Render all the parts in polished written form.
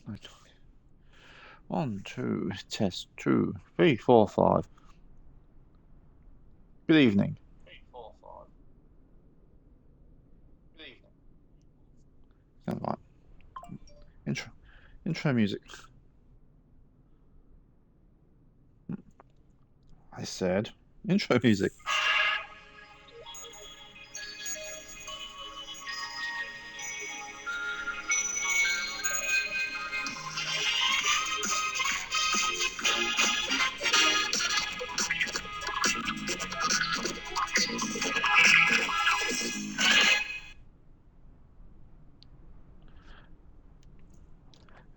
Okay. 1, 2, test 2, 3, 4, 5. Good evening. Sound right. Intro music. I said intro music.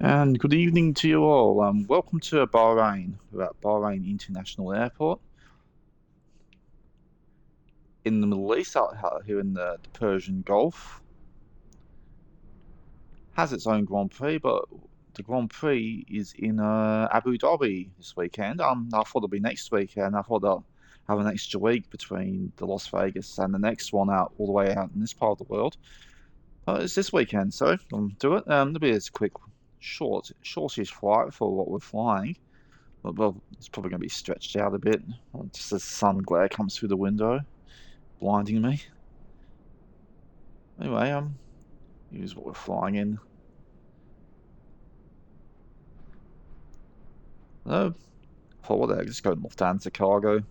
And good evening to you all. Welcome to Bahrain. We're at Bahrain International Airport in the Middle East, out here in the Persian Gulf. Has its own Grand Prix, but the Grand Prix is in Abu Dhabi this weekend. I thought it'll be next weekend. I thought they'll have an extra week between the Las Vegas and the next one out all the way out in this part of the world. It's this weekend, so I'll do it. It'll be a quick, shortish flight for what we're flying. Well, it's probably going to be stretched out a bit. Just as sun glare comes through the window, blinding me. Anyway, here's what we're flying in. Oh, forward there. Just go Lufthansa cargo.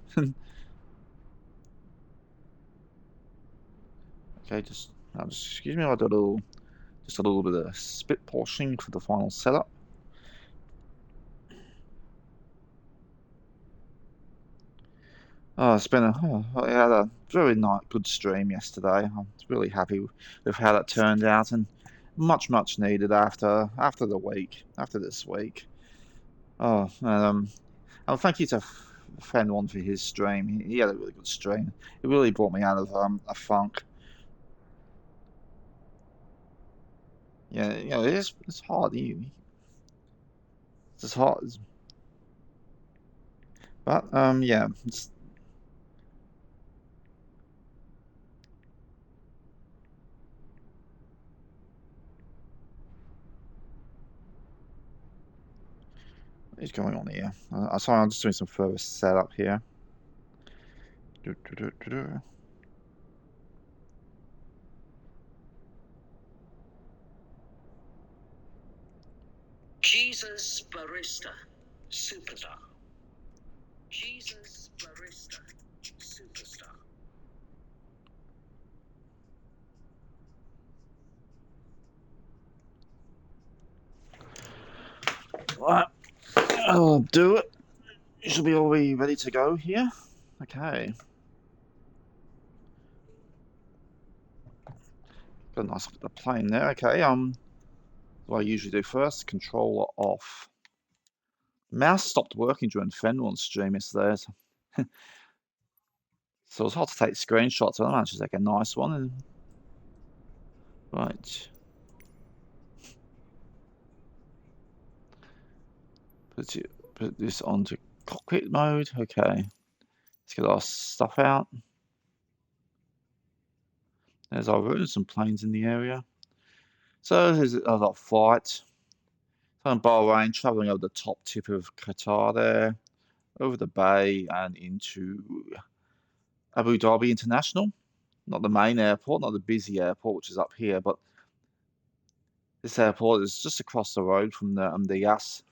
Okay, just excuse me. I did just a little bit of spit polishing for the final setup. Oh, I had a very good stream yesterday. I'm really happy with how that turned out, and much needed after this week. Oh, and thank you to friend one for his stream. He had a really good stream. It really brought me out of a funk. Yeah, it's hard. It's hard, but yeah. What is going on here? Sorry, I'm just doing some further setup here. Jesus Barista Superstar. Jesus Barista Superstar. Right, I'll do it. You should be all ready to go here. Okay. Got a nice plane there. Okay. What I usually do first, controller off. Mouse stopped working during Fenwell's stream yesterday. So it's hard to take screenshots. I managed to take a nice one. Right. Put this onto cockpit mode. Okay. Let's get our stuff out. There's our route, some planes in the area. So there's a flight. So in Bahrain, traveling over the top tip of Qatar there, over the bay and into Abu Dhabi International. Not the main airport, not the busy airport, which is up here, but this airport is just across the road from the YAS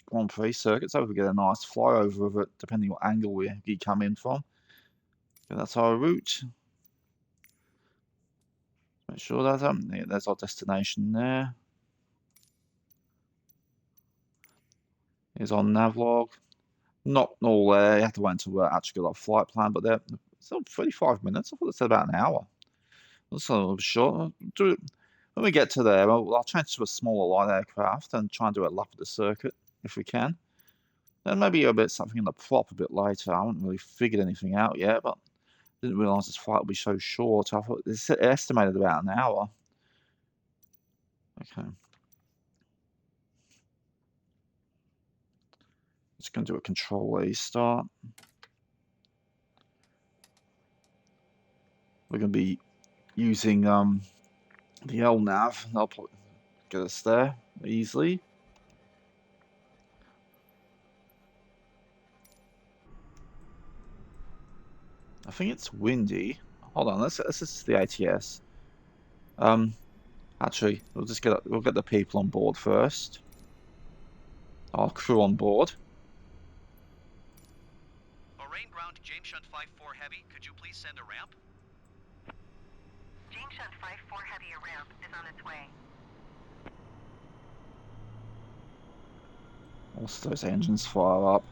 Grand Prix Circuit, so we get a nice flyover of it, depending what angle we come in from. And that's our route. Make sure that there's our destination there. Here's our navlog. Not all there. You have to wait until we actually got our flight plan, but they're still 35 minutes. I thought it said about an hour. That's a little bit short. When we get to there, I'll change to a smaller light aircraft and try and do a lap of the circuit if we can. Then maybe a bit something in the prop a bit later. I haven't really figured anything out yet, but didn't realise this flight would be so short. I thought it's estimated about an hour. Okay. Just going to do a control A start. We're going to be using the LNAV. That'll probably get us there easily. I think it's windy. Hold on, let's just the ATS. Actually, we'll get the people on board first. Our crew on board. Moraine ground, James Shunt 5-4 Heavy, could you please send a ramp? James Shunt 5-4 Heavy, a ramp is on its way. Also, those engines fire up.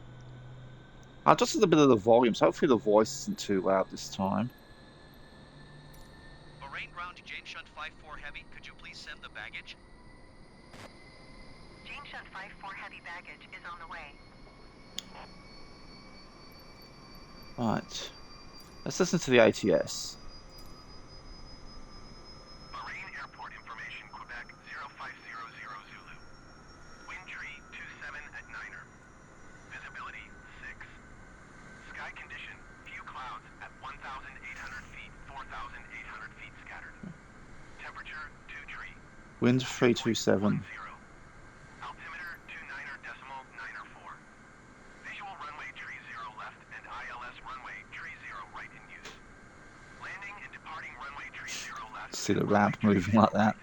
Just a bit of the volume, so hopefully the voice isn't too loud this time. Moraine ground, James Shunt 5-4 Heavy, could you please send the baggage? James Shunt 5-4 Heavy baggage is on the way. Right. Let's listen to the ATS. Moraine Airport information, Quebec 0500 Zulu. Wind tree 27 at Niner. Visibility 6. Sky condition, few clouds at 1,800 feet, 4,800 feet scattered. Temperature 2 tree. Wind 327. Altimeter 29.94. Visual runway tree 0 left and ILS runway tree 0 right in use. Landing and departing runway tree 0 left. See the ramp moving like that.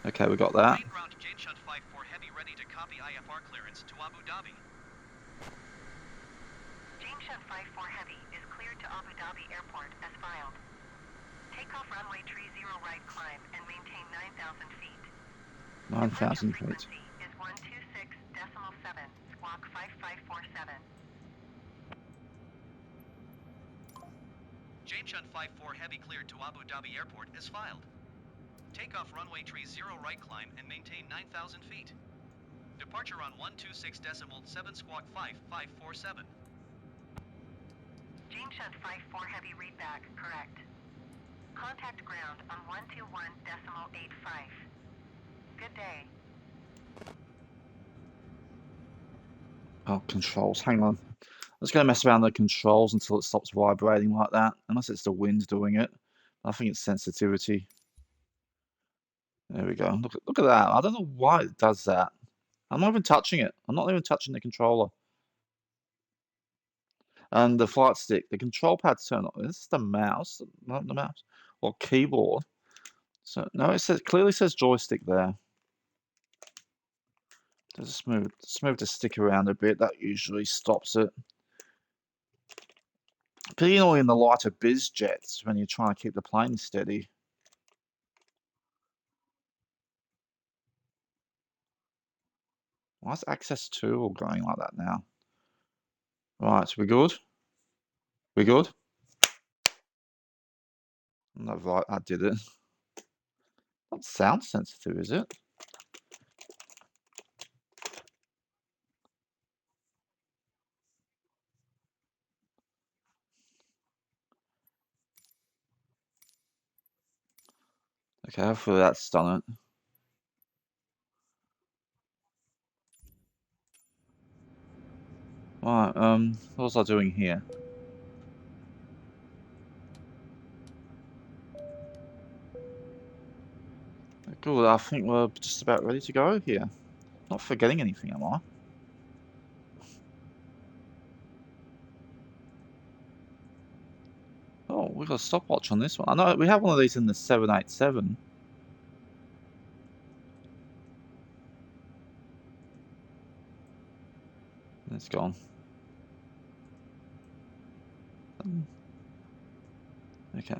Okay, we got that. Moraine ground, James Shunt 5-4 Heavy, ready to copy IFR clearance to Abu Dhabi. James Shunt 5-4 Heavy is cleared to Abu Dhabi Airport as filed. Takeoff runway tree 0 right climb and maintain 9,000 feet. 9,000 feet. Frequency is 126.7, squawk 5547. James Shunt 5-4 Heavy cleared to Abu Dhabi Airport is filed. Takeoff runway tree 0 right climb and maintain 9,000 feet. Departure on 126.7 squawk 5547. James Shunt 5-4 Heavy readback correct. Contact ground on 121.85. Good day. Oh, controls. Hang on. I'm just going to mess around the controls until it stops vibrating like that. Unless it's the wind doing it. I think it's sensitivity. There we go. Look at that. I don't know why it does that. I'm not even touching it. I'm not even touching the controller. And the flight stick, the control pad's turned on. This is the mouse, not the mouse, or keyboard. So no, it clearly says joystick there. Just move the stick around a bit. That usually stops it. Pretty annoying in the lighter biz jets when you're trying to keep the plane steady. Why is access 2 all going like that now? Right, we good? We good? No, right, I did it. Not sound sensitive, is it? Okay, hopefully that's done it. Right, what was I doing here? Good, I think we're just about ready to go here. Not forgetting anything, am I? Oh, we've got a stopwatch on this one. I know we have one of these in the 787. It's gone. Okay. I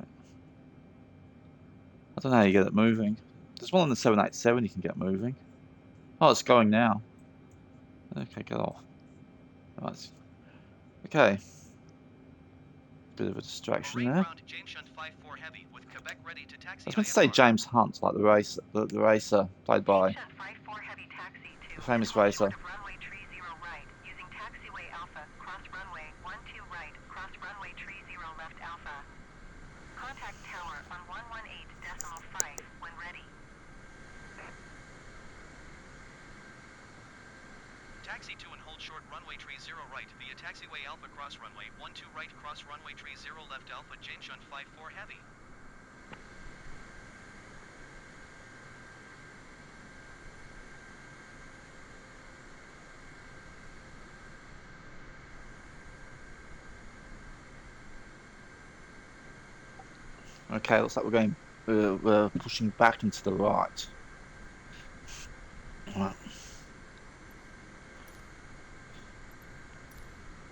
don't know how you get it moving. There's one in the 787 you can get moving. Oh, it's going now. Okay, get off. Right. Okay. Bit of a distraction there. James Shunt 5-4 Heavy with Quebec ready to taxi. I was meant to say James Hunt, like the racer played by the famous racer. Runway tree 0 right, using taxiway Alpha, cross runway 12 right, cross runway tree 0 left Alpha. Contact tower on 118.5 when ready. Taxi 2 and hold short runway tree 0 right via taxiway Alpha cross runway 12 right cross runway tree 0 left Alpha James Shunt 5-4 Heavy. Okay, looks like we're pushing back into the right. Right.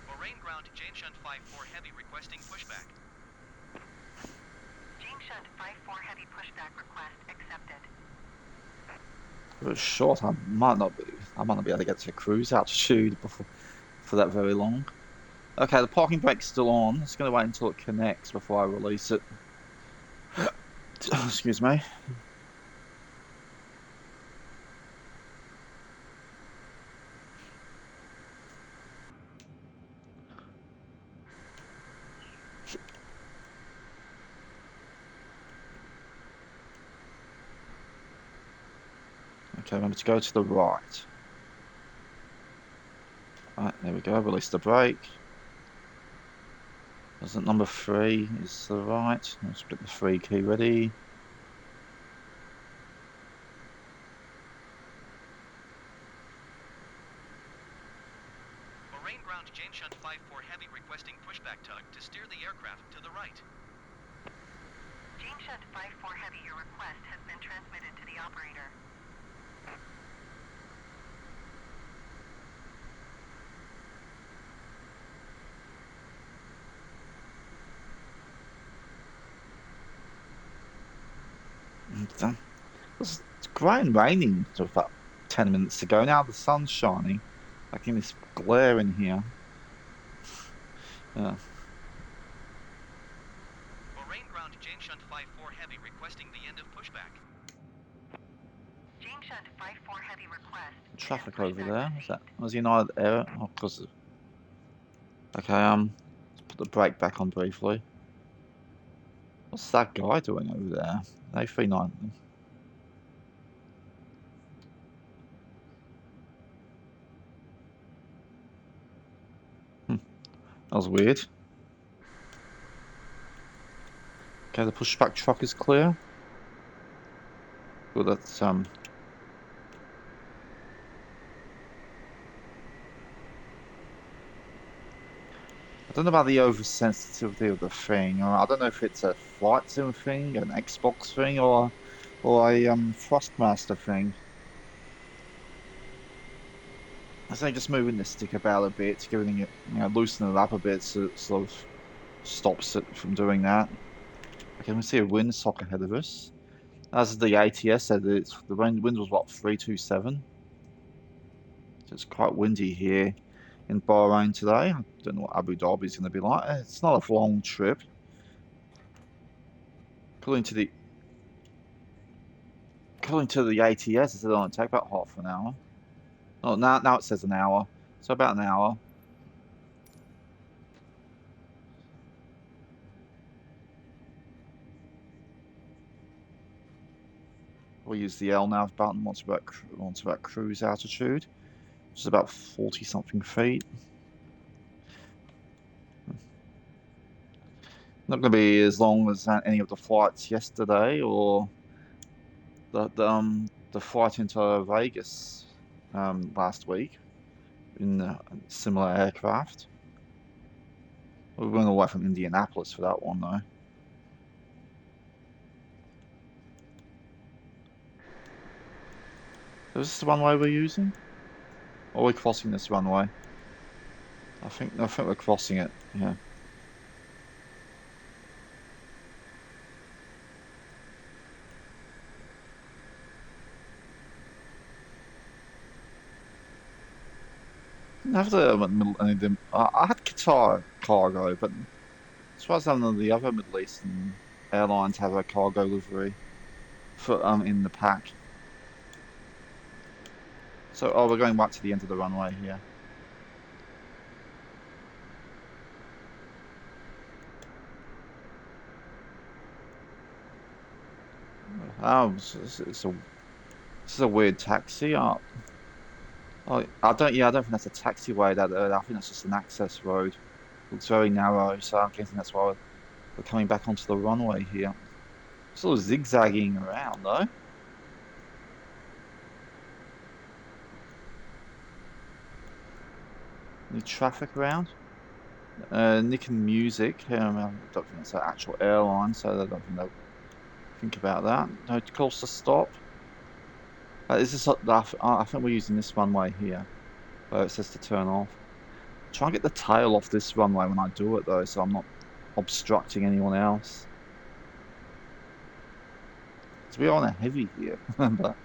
Moraine Ground, James Shunt 5-4 Heavy requesting pushback. James Shunt 5-4 heavy pushback request accepted. It was short. I might not be able to get to cruise altitude for that very long. Okay, the parking brake's still on. It's going to wait until it connects before I release it. Excuse me. Okay, remember to go to the right. Right, there we go. Release the brake. Isn't number 3 is the right? I'll split the 3 key. Ready? Moraine Ground, James Shunt 5-4 Heavy requesting pushback tug to steer the aircraft to the right. James Shunt 5-4 heavy, your request has been transmitted to the operator. It's grey and raining sort of about 10 minutes ago. Now the sun's shining. I can this glare in here. Yeah. Moraine Ground, James Shunt 5-4 Heavy requesting the end of pushback. James Shunt 5-4 heavy request. Traffic over there. Is that was United Air? Oh, of course. Okay, let's put the brake back on briefly. What's that guy doing over there? A39. That was weird. Okay, the pushback truck is clear. Well, that's I don't know about the oversensitivity of the thing, or I don't know if it's a flight sim thing, an Xbox thing, or a Thrustmaster thing. I think just moving the stick about a bit, giving it, loosening it up a bit, so it sort of stops it from doing that. Okay, we see a windsock ahead of us. As the ATS said, the wind was what, 327. So it's quite windy here in Bahrain today. I don't know what Abu Dhabi is going to be like. It's not a long trip. According to the ATS, it said it'll only take about half an hour. Oh, now it says an hour. So about an hour. We'll use the LNAV button once we're at cruise altitude, which is about 40 something feet. Not going to be as long as any of the flights yesterday or the flight into Vegas last week in a similar aircraft. We went away from Indianapolis for that one though. Is this the runway we're using? Or are we crossing this runway? I think we're crossing it, yeah. Didn't have I had Qatar cargo, but as far as I know, the other Middle Eastern airlines have a cargo livery for in the pack. So, we're going back to the end of the runway here. Oh, this is a weird taxi. I don't think that's a taxiway. I think that's just an access road. It's very narrow, so I'm guessing that's why we're coming back onto the runway here. Sort of zigzagging around though. Any traffic around? Nicking Music. I don't think it's an actual airline, so I don't think they'll think about that. No calls to stop. Is this? I think we're using this runway here, where it says to turn off. Try and get the tail off this runway when I do it though, so I'm not obstructing anyone else. Because we are on a heavy here, but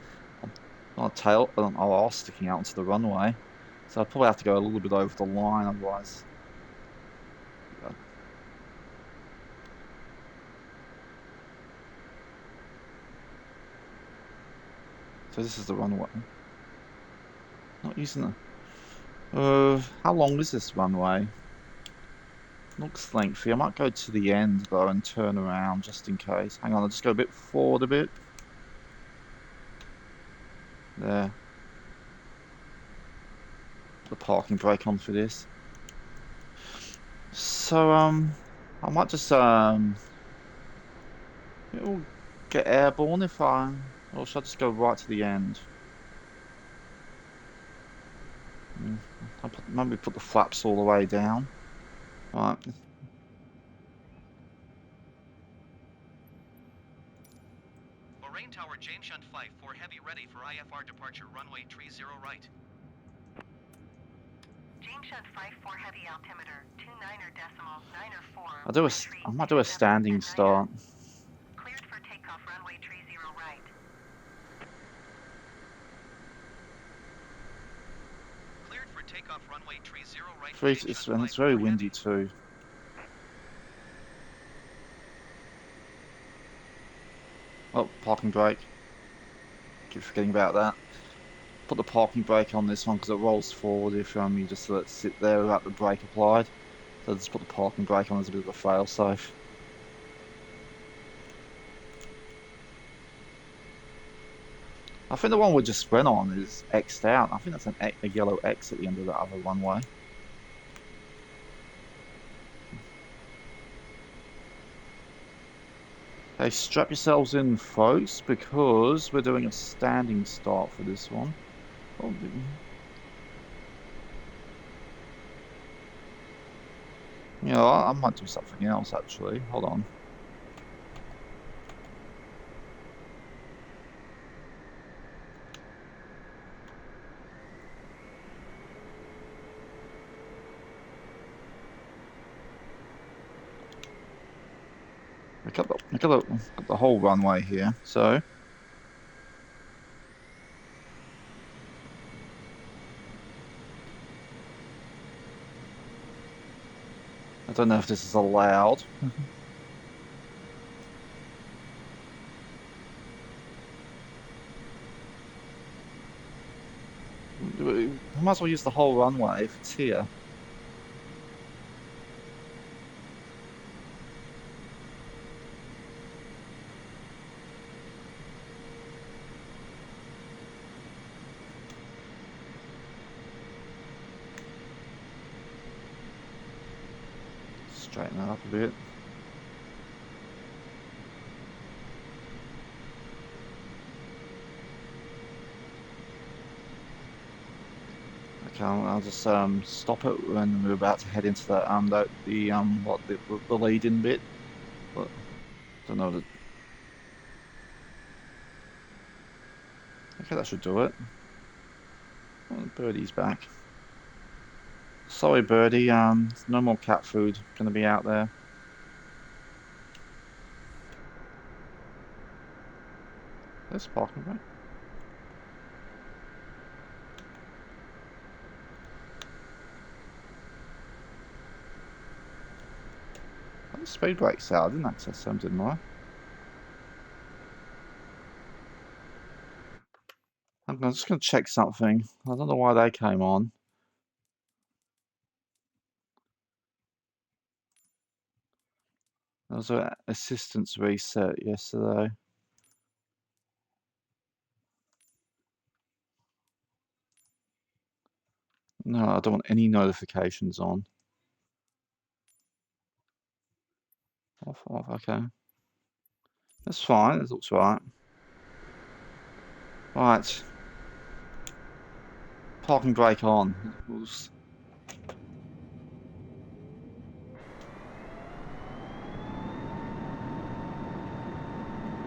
our tail, our arse sticking out onto the runway, so I'll probably have to go a little bit over the line, otherwise. Yeah. So this is the runway. Not using the. How long is this runway? Looks lengthy. I might go to the end though and turn around just in case. Hang on, I'll just go a bit forward a bit. There. Put the parking brake on for this. So I might just it'll get airborne if or should I just go right to the end? Maybe put the flaps all the way down. Right. Lorraine Tower, James Shunt 5 for heavy ready for IFR departure runway 30 right. James Shunt 54 heavy altimeter 29.94. I might do a standing start. Cleared for takeoff runway 30 right. Cleared for takeoff runway 30 right. And it's very windy too. Oh, parking brake. Keep forgetting about that. Put the parking brake on this one because it rolls forward if you just let it sit there without the brake applied. So just put the parking brake on as a bit of a fail-safe. I think the one we just went on is X'd out. I think that's a yellow X at the end of that other runway. Okay, strap yourselves in, folks, because we're doing a standing start for this one. Oh, you know, I might do something else actually. Hold on. Look at the whole runway here. So I don't know if this is allowed. We might as well use the whole runway if it's here. Straighten that up a bit. Okay, I'll just stop it when we're about to head into the lead-in bit. But don't know. Okay, that should do it. Oh, Birdie's back. Sorry, Birdie. No more cat food gonna be out there. There's parking brake. Oh, the speed brake's out. I didn't access them, didn't I? I'm just gonna check something. I don't know why they came on. There was an assistance reset yesterday. No, I don't want any notifications on. Off, okay. That's fine, it looks right. Right. Parking brake on.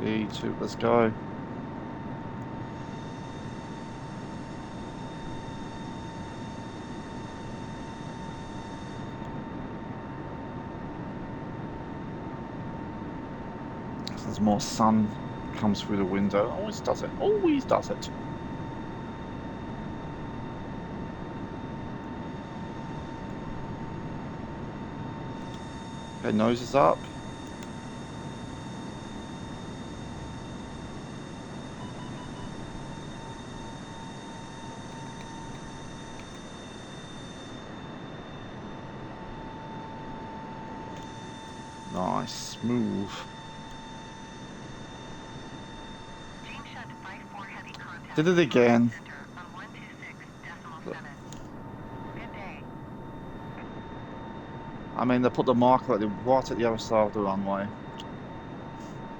E2, let's go. As more sun comes through the window, always does it, always does it. Okay, nose is up. Nice, smooth. Did it again. I mean, they put the marker right at the other side of the runway.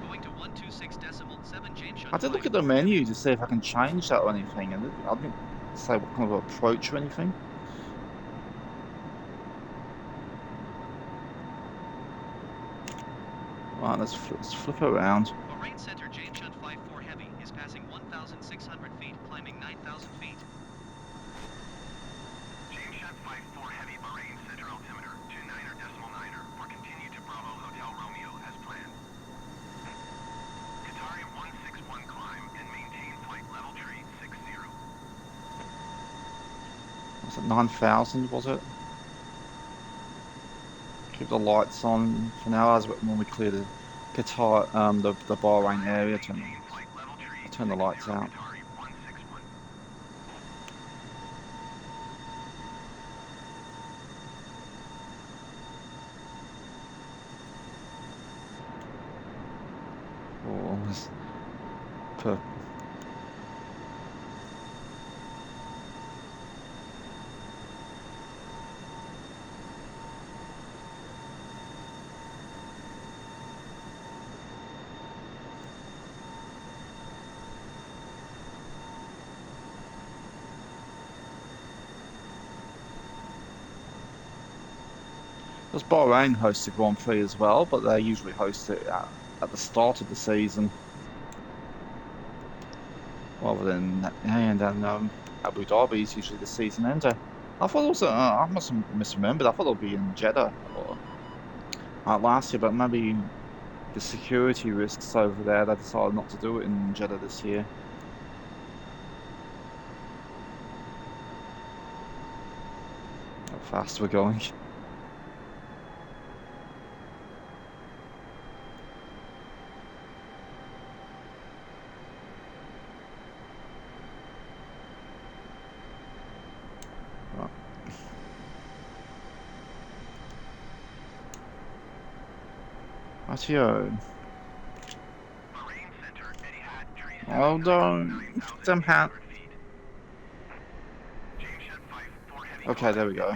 Going to 126.7 James Shunt I did look at the menu to see if I can change that or anything, and I didn't say what kind of approach or anything. Right, let's flip around. Bahrain Center James Shunt 54 Heavy is passing 1,600 feet, climbing 9,000 feet. James Shunt 54 Heavy Bahrain Center altimeter 29er.9er for continue to Bravo Hotel Romeo as planned. Qatari 161 climb and maintain flight level tree 60. Was it 9,000, was it? Keep the lights on for now, as when we clear the Qatar, the Bahrain area. Turn the lights out. Oh, this per. Does Bahrain host the Grand Prix as well, but they usually host it at the start of the season, rather than Abu Dhabi is usually the season ender. I thought also I must have misremembered. I thought it'll be in Jeddah or last year, but maybe the security risks over there, they decided not to do it in Jeddah this year. How fast we're going. Rightio. Hold on. Somehow. Okay, there we go.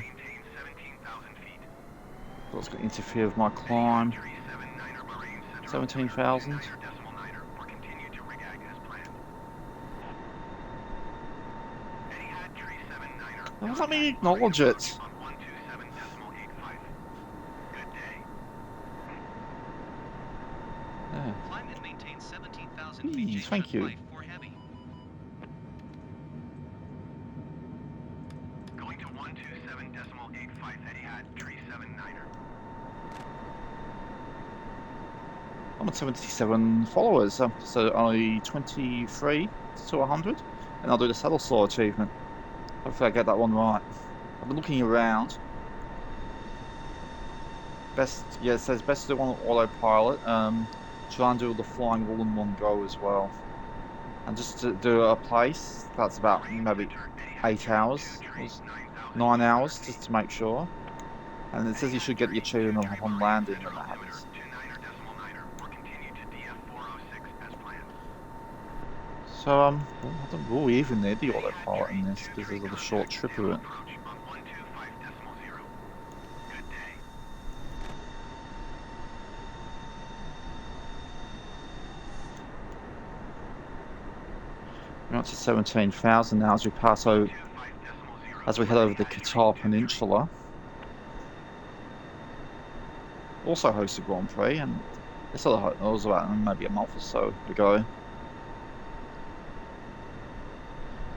What's going to interfere with my climb? 17,000. Let me acknowledge it. Climb and maintain 17,000 feet. James Thank Shunt you. 54 Heavy. Going to 127.85 Etihad 379er. I'm at 77 followers, so only 23 to 100, and I'll do the saddle saw achievement. Hopefully I get that one right. I've been looking around. Best, yeah, it says best to do on autopilot. Try and do the flying all in one go as well. And just to do a place, that's about maybe 8 hours, 9 hours, just to make sure. And it says you should get the achievement upon landing when that happens. So, we'll even need the autopilot in this because of the short trip of it. We're up to 17,000 now as we pass over, as we head over the Qatar Peninsula. Also hosts a Grand Prix, and It's sort of, it was about maybe a month or so ago.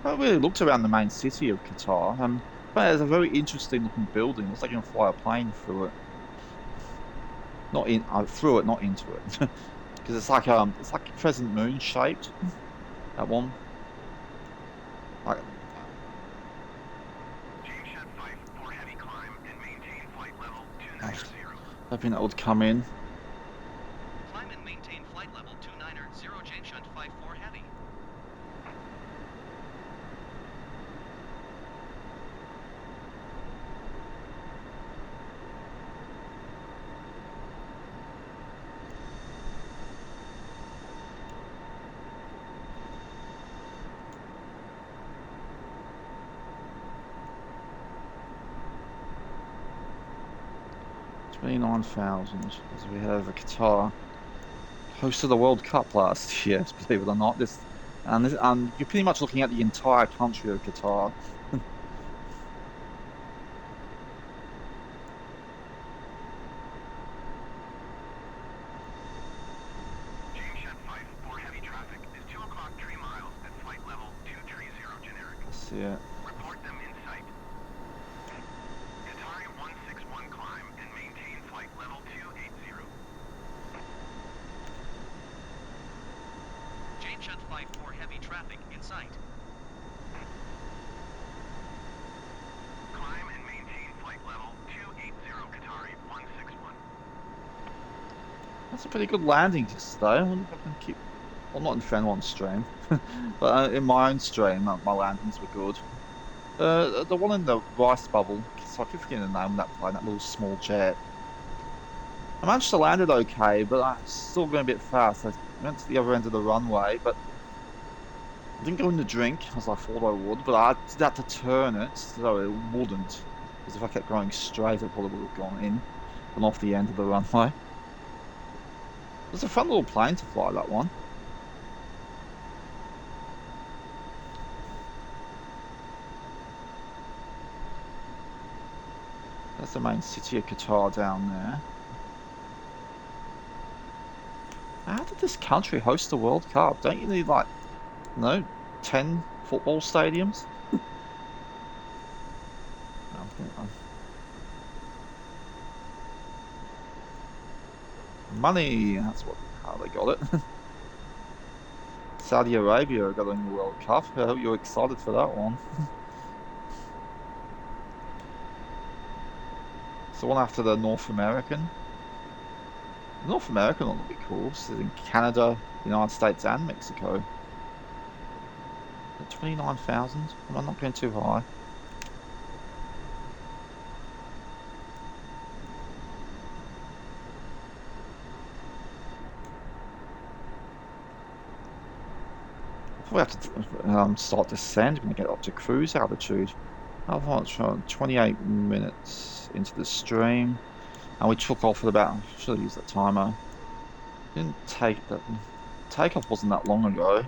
I really looked around the main city of Qatar, but it's a very interesting looking building. Looks like you can fly a plane through it. Not in, through it, not into it, because it's like crescent moon shaped. That one, like James Shed 5 for heavy climb and maintain flight level 290. hoping that would come in. Climb and maintain flight level 290 James Shunt 54 heavy. $29,000 as we have a Qatar hosted the World Cup last year, believe it or not. And you're pretty much looking at the entire country of Qatar. James Shed 5 for heavy traffic is 2 o'clock 3 miles at flight level 230 generic. Let's see it. Report them in sight. Qatari 161 climb and maintain flight level 280. James Shunt 54 heavy traffic in sight. Climb and maintain flight level 280 Qatari 161. That's a pretty good landing yesterday. I wonder if I can keep. Well, not in Fen 1 stream, but in my own stream, my landings were good. The one in the rice bubble, so I keep forgetting the name of that plane, that little small jet. I managed to land it okay, but I'm still going a bit fast. I went to the other end of the runway, but I didn't go in the drink as I thought I would, but I did have to turn it so it wouldn't. Because if I kept going straight, it probably would have gone in and off the end of the runway. It was a fun little plane to fly, that one. That's the main city of Qatar down there. How did this country host the World Cup? Don't you need, like, 10 football stadiums? Money, that's how they got it. Saudi Arabia are getting the World Cup. I hope you're excited for that one. It's the one after the North American. The North American one would be cool. It's in Canada, United States, and Mexico. 29,000. Am I not going too high? We have to start descending when we get up to cruise altitude. I've watched 28 minutes into the stream, and we took off at about. Should have used that timer. Didn't take that. Takeoff wasn't that long ago.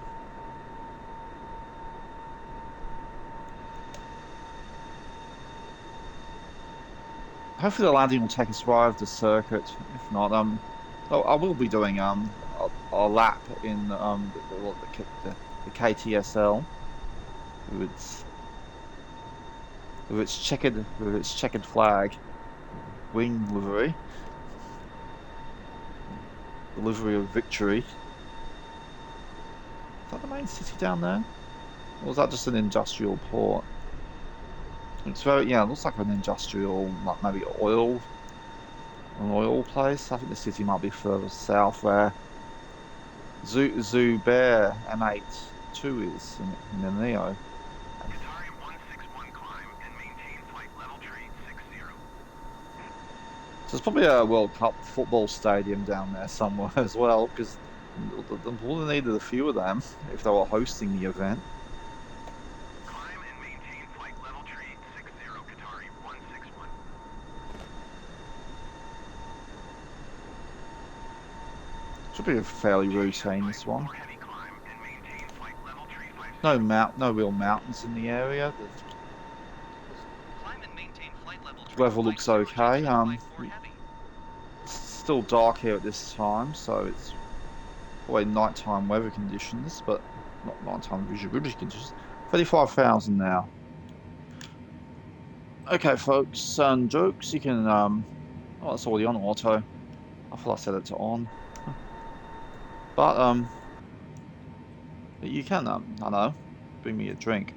Hopefully the landing will take us right over the circuit. If not, I will be doing a lap in the KTSL with its checkered flag, wing livery, the livery of victory. Is that the main city down there, or was that just an industrial port? It's very, yeah, it looks like an industrial, like maybe an oil place. I think the city might be further south where Zubair M82 is in the Neo. Qatari 161 climb and maintain flight level 360. So there's probably a World Cup football stadium down there somewhere as well, because they would have needed a few of them if they were hosting the event. Climb and maintain flight level 360 Qatari 161. Should be a fairly routine, this one. For heavy climb and maintain flight level 350. No real mountains in the area. Climb and maintain flight level The weather looks okay. still dark here at this time, so it's probably nighttime weather conditions, but not nighttime visibility conditions. 35,000 now. Okay, folks, some jokes. You can, oh, it's already on auto. I thought I set it to on. But, you can, I don't know, bring me a drink.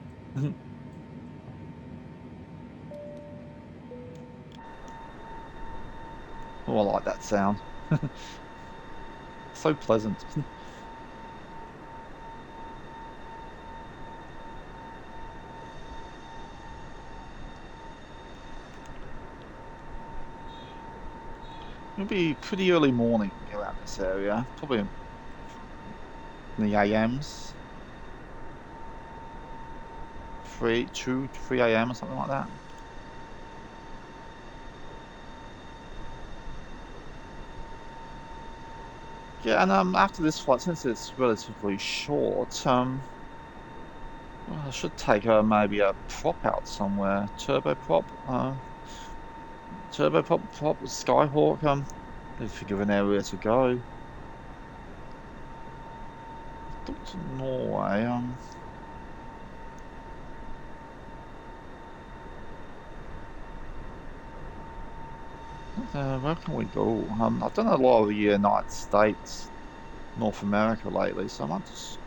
Oh, I like that sound. So pleasant. It'll be pretty early morning around this area, probably in the AMs. 3 AM or something like that. Yeah, and after this flight, since it's relatively short, well, I should take maybe a prop out somewhere, turboprop, Skyhawk. Need to think of an area to go. Look to Norway. Where can we go? I've done a lot of the United States, North America lately, so I might just.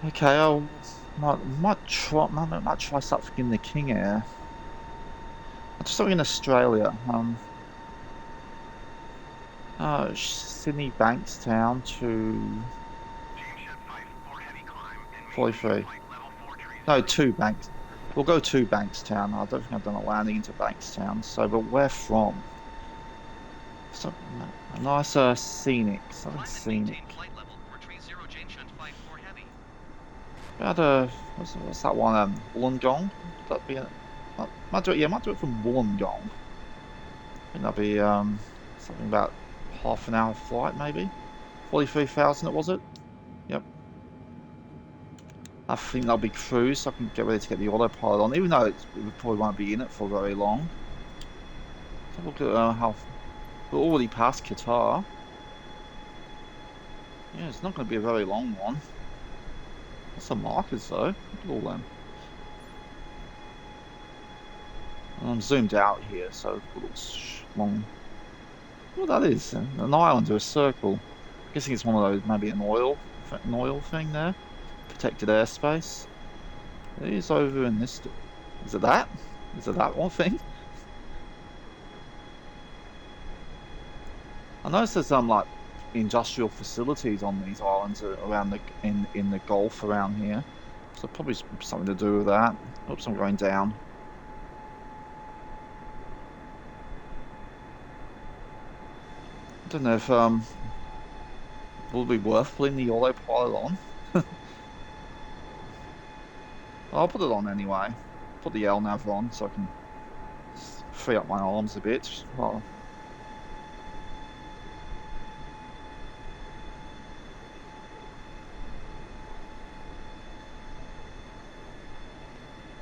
Okay, I might try something in the King Air. Just something in Australia. Sydney Bankstown to 43. No, 2 Banks. We'll go to Bankstown. I don't think I've done a landing into Bankstown. So, but where from? Something a nice scenic, something scenic. What's that one? Wollongong? That'd be might do it from Wollongong. I think that'd be something about half an hour flight, maybe. 43,000, was it? Yep. I think that'll be cruise, so I can get ready to get the autopilot on, even though we probably won't be in it for very long. So look at how we're already past Qatar. Yeah, it's not going to be a very long one. That's some markers though. Look at all them. I'm zoomed out here, so it looks long. What that is? An island or a circle. I'm guessing it's one of those, maybe an oil thing there. Protected airspace. It is over in this. Is it that? Is it that one thing? I noticed there's some like industrial facilities on these islands around the in the Gulf around here, so probably something to do with that. Oops, I'm going down. I don't know if will it be worth putting the autopilot on. I'll put it on anyway. Put the LNAV on so I can free up my arms a bit. Well,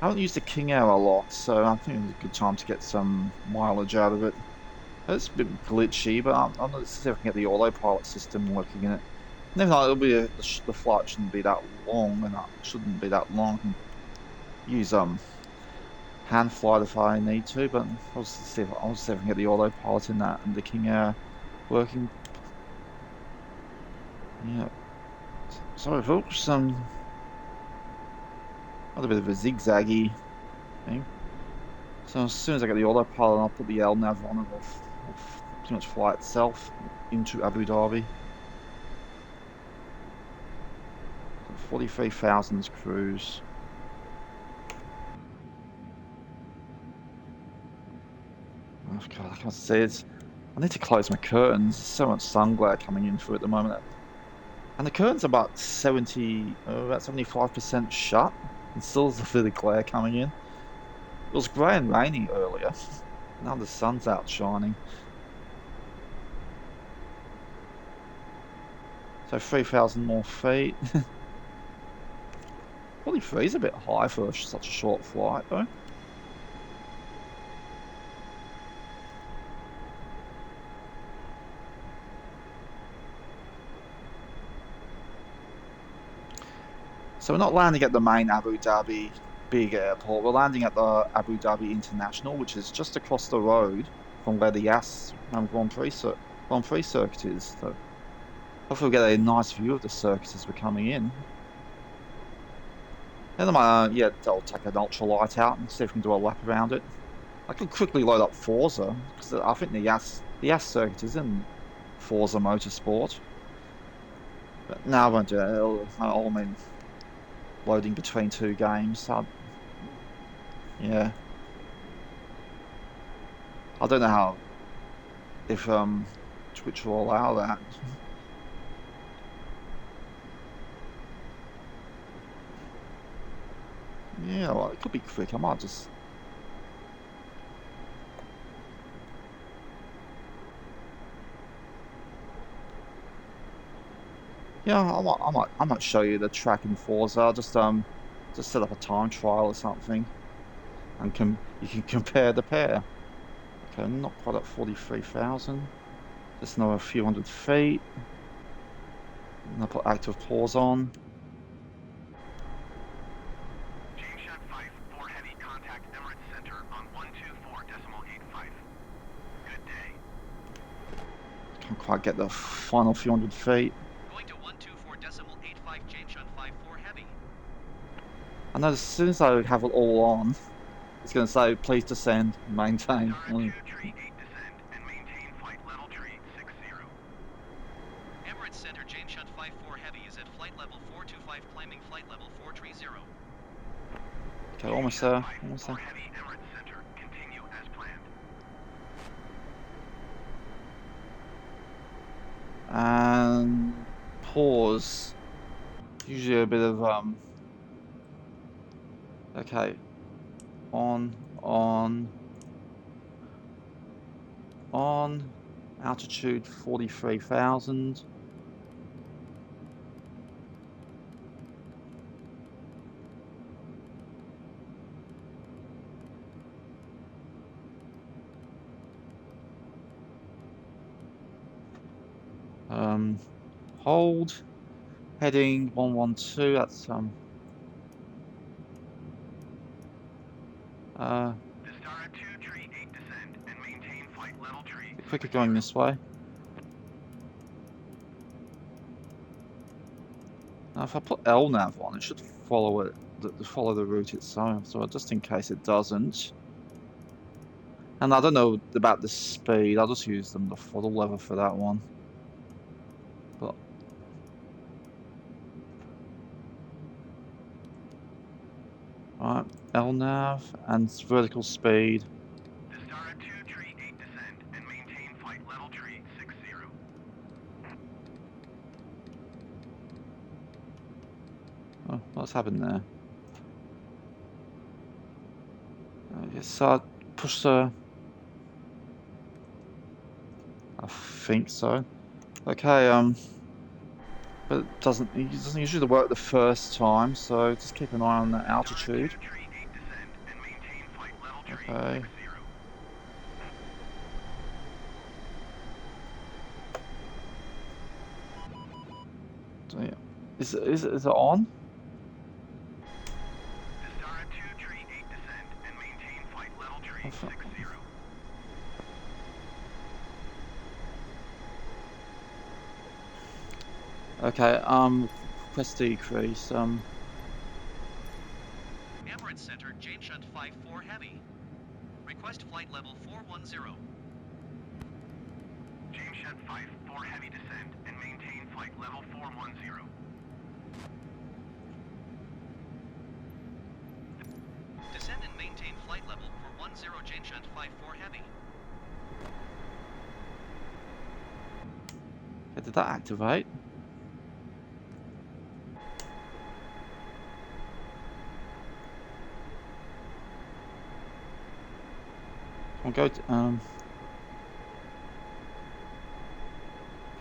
I haven't used the King Air a lot, so I think it's a good time to get some mileage out of it. It's a bit glitchy, but I'm not see if I can get the autopilot system working in it. Never mind, it'll be the flight shouldn't be that long, and that shouldn't be that long. I can use hand flight if I need to, but I'll see if I can get the autopilot in that and the King Air working. Yeah. Sorry, folks. A bit of a zigzaggy thing. So as soon as I get the autopilot, I'll put the LNAV on and it'll pretty much fly itself into Abu Dhabi. 43,000 cruise. Oh God, I can't see it. I need to close my curtains. There's so much sun glare coming in through at the moment. And the curtain's about 75% shut, and still there's a bit of glare coming in. It was grey and rainy earlier. Now the sun's out shining. So 3,000 more feet. 43 is a bit high for such a short flight, though. So we're not landing at the main Abu Dhabi big airport. We're landing at the Abu Dhabi International, which is just across the road from where the YAS Grand Prix Circuit is. So hopefully we'll get a nice view of the circuit as we're coming in. And yeah, I'll take an ultralight out and see if we can do a lap around it. I could quickly load up Forza, because I think the YAS Circuit is in Forza Motorsport. But no, I won't do that. I'll mean loading between two games. Yeah. I don't know how, if Twitch will allow that. Yeah, well, it could be quick. I might just. Yeah, I might show you the track in Forza. I'll just set up a time trial or something, and you can compare the pair. Okay, not quite at 43,000. Just another few hundred feet. And I'll put active pause on. James Shot 5-4 Heavy, contact Emirates Center on 124.85. Good day. Can't quite get the final few hundred feet. Going to 124.85 James Shot 5-4 Heavy. I know as soon as I have it all on, it's going to say, please descend, maintain. Tree 8 descend and maintain flight level tree 60. Emirates Center James Shot 5-4 Heavy is at flight level 425, climbing flight level 430. Okay, almost there. Almost there. Heavy, Emirates Center, continue as planned. And pause. Usually a bit of okay. On. Altitude 43,000. Hold. Heading 112. That's Vistara 2 tree 8 descend and maintain flight level tree. quicker going this way. Now if I put LNAV on, it should follow it, follow the route itself. So just in case it doesn't. And I don't know about the speed. I'll just use the throttle lever for that one. But alright, LNAV and vertical speed. Vistara 2 tree 8 descend and maintain flight level tree 60. Oh, what's happened there? Yes, so push the. I think so. Okay, but it doesn't usually work the first time, so just keep an eye on the altitude. Okay. So, yeah. Is it on? Vistara 2 tree 8 descend and maintain flight level tree 60. Okay, request decrease, Emirates Center, James Shunt 5-4 Heavy. Request flight level 410. James Shunt 5-4 Heavy descend and maintain flight level 410. Descend and maintain flight level 410 James Shunt 5-4 Heavy. okay, did that activate? Come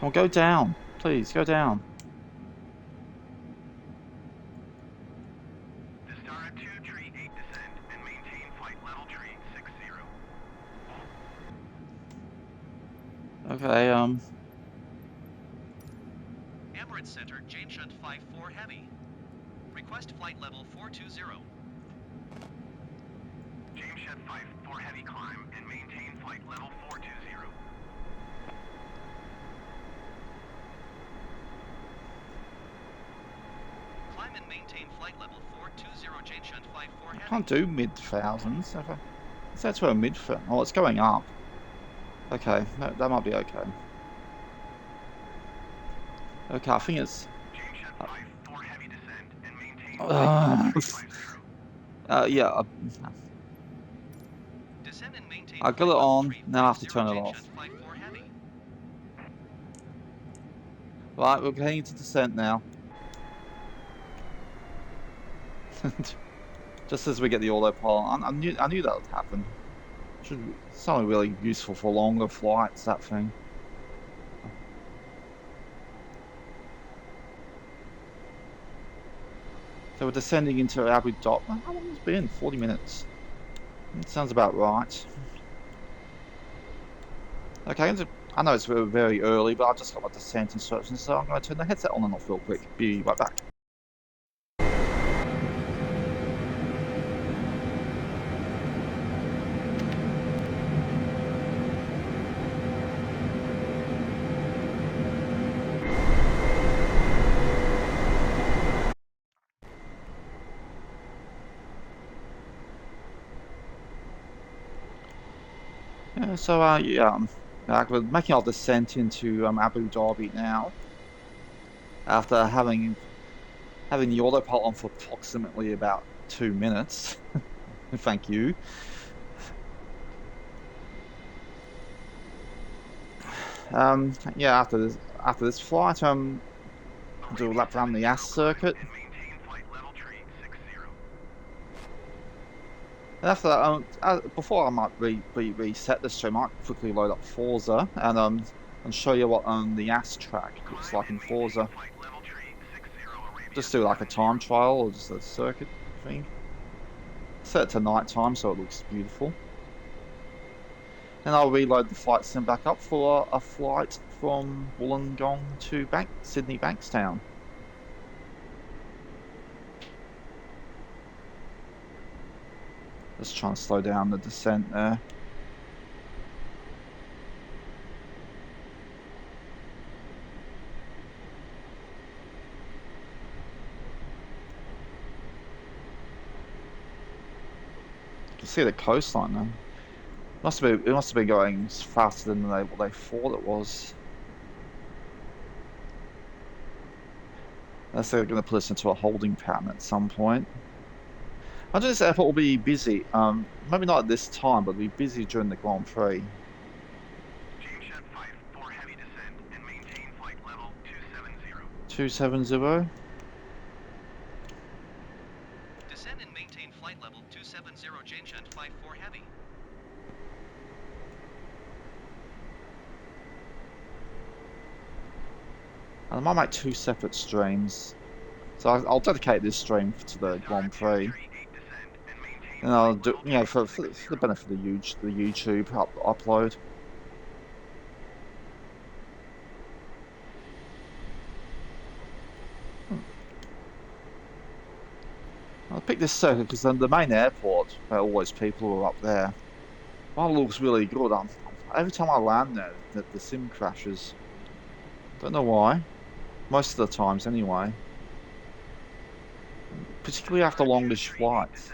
on, go down. Please, go down. Vistara 2, tree 8 descend and maintain flight level tree 60. Okay, Emirates Center, James Shunt 54 Heavy. Request flight level 420. James Shed 54 heavy climb and maintain flight level 420. Climb and maintain flight level 420, James Shunt 54 Heavy. can't do mid-thousands. Is that to a mid? Oh, it's going up. Okay, that might be okay. Okay, I think it's. James Shed 54 heavy descend and maintain flight level 350. Yeah. Descend and maintain I got flight it level on. 350, Now I have to turn it James off. Shunt 54 Heavy. Right, we're getting into descent now. Just as we get the autopilot, I knew that would happen. Should be something really useful for longer flights. That thing. So we're descending into Abu Dhabi. How long has it been? 40 minutes. That sounds about right. Okay, I know it's very early, but I just got my descent instructions, so I'm going to turn the headset on and off real quick. Be right back. Yeah, so we're making our descent into Abu Dhabi now. After having the autopilot on for approximately about 2 minutes. Thank you. Yeah, after this flight, do a lap around the YAS Circuit. And maintain flight level tree 60. And after that, before I might reset the stream, I might quickly load up Forza and show you what the YAS track looks like in Forza. Flight level tree 60 Arabia Just do like a time trial or just a circuit thing. Set it to night time so it looks beautiful. And I'll reload the flight sim back up for a flight from Wollongong to Sydney Bankstown. Just trying to slow down the descent there. You can see the coastline now. It must have been going faster than what they thought it was. Unless they're going to put us into a holding pattern at some point. I think this airport will be busy. Maybe not at this time, but it'll be busy during the Grand Prix. James Shed 54 heavy descend and maintain flight level 270. 270. Descend and maintain flight level 270, James Shunt 54 Heavy. And I might make 2 separate streams. So I'll dedicate this stream to the Grand Prix. And I'll do, for the benefit of the YouTube upload. I picked this circuit because the main airport, where all those people are up there, well, it looks really good. Every time I land there, the sim crashes. Don't know why. Most of the times, anyway. Particularly after longish flights.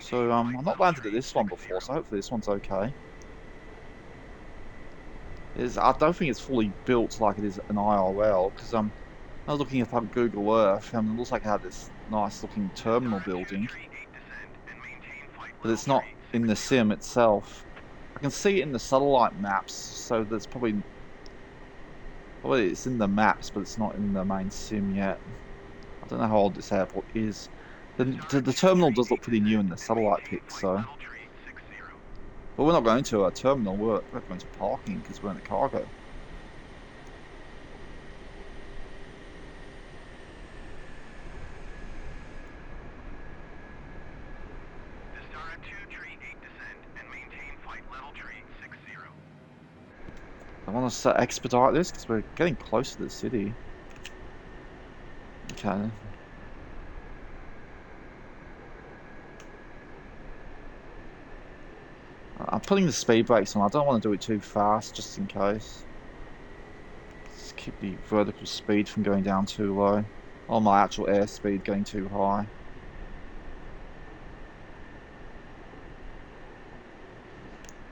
So I've not landed at this one before, so hopefully this one's okay. I don't think it's fully built like it is an IRL, because I was looking at Google Earth, and it looks like it had this nice looking terminal building. But it's not in the sim itself. I can see it in the satellite maps, so there's probably it's in the maps, but it's not in the main sim yet. I don't know how old this airport is. The terminal does look pretty new in the satellite pics, so. But we're not going to a terminal, we're going to parking because we're in the cargo. Vistara 2, tree 8 descend and maintain flight level tree 60. I want us to expedite this because we're getting close to the city. Okay. I'm putting the speed brakes on. I don't want to do it too fast, just in case. Just keep the vertical speed from going down too low. Or my actual airspeed going too high.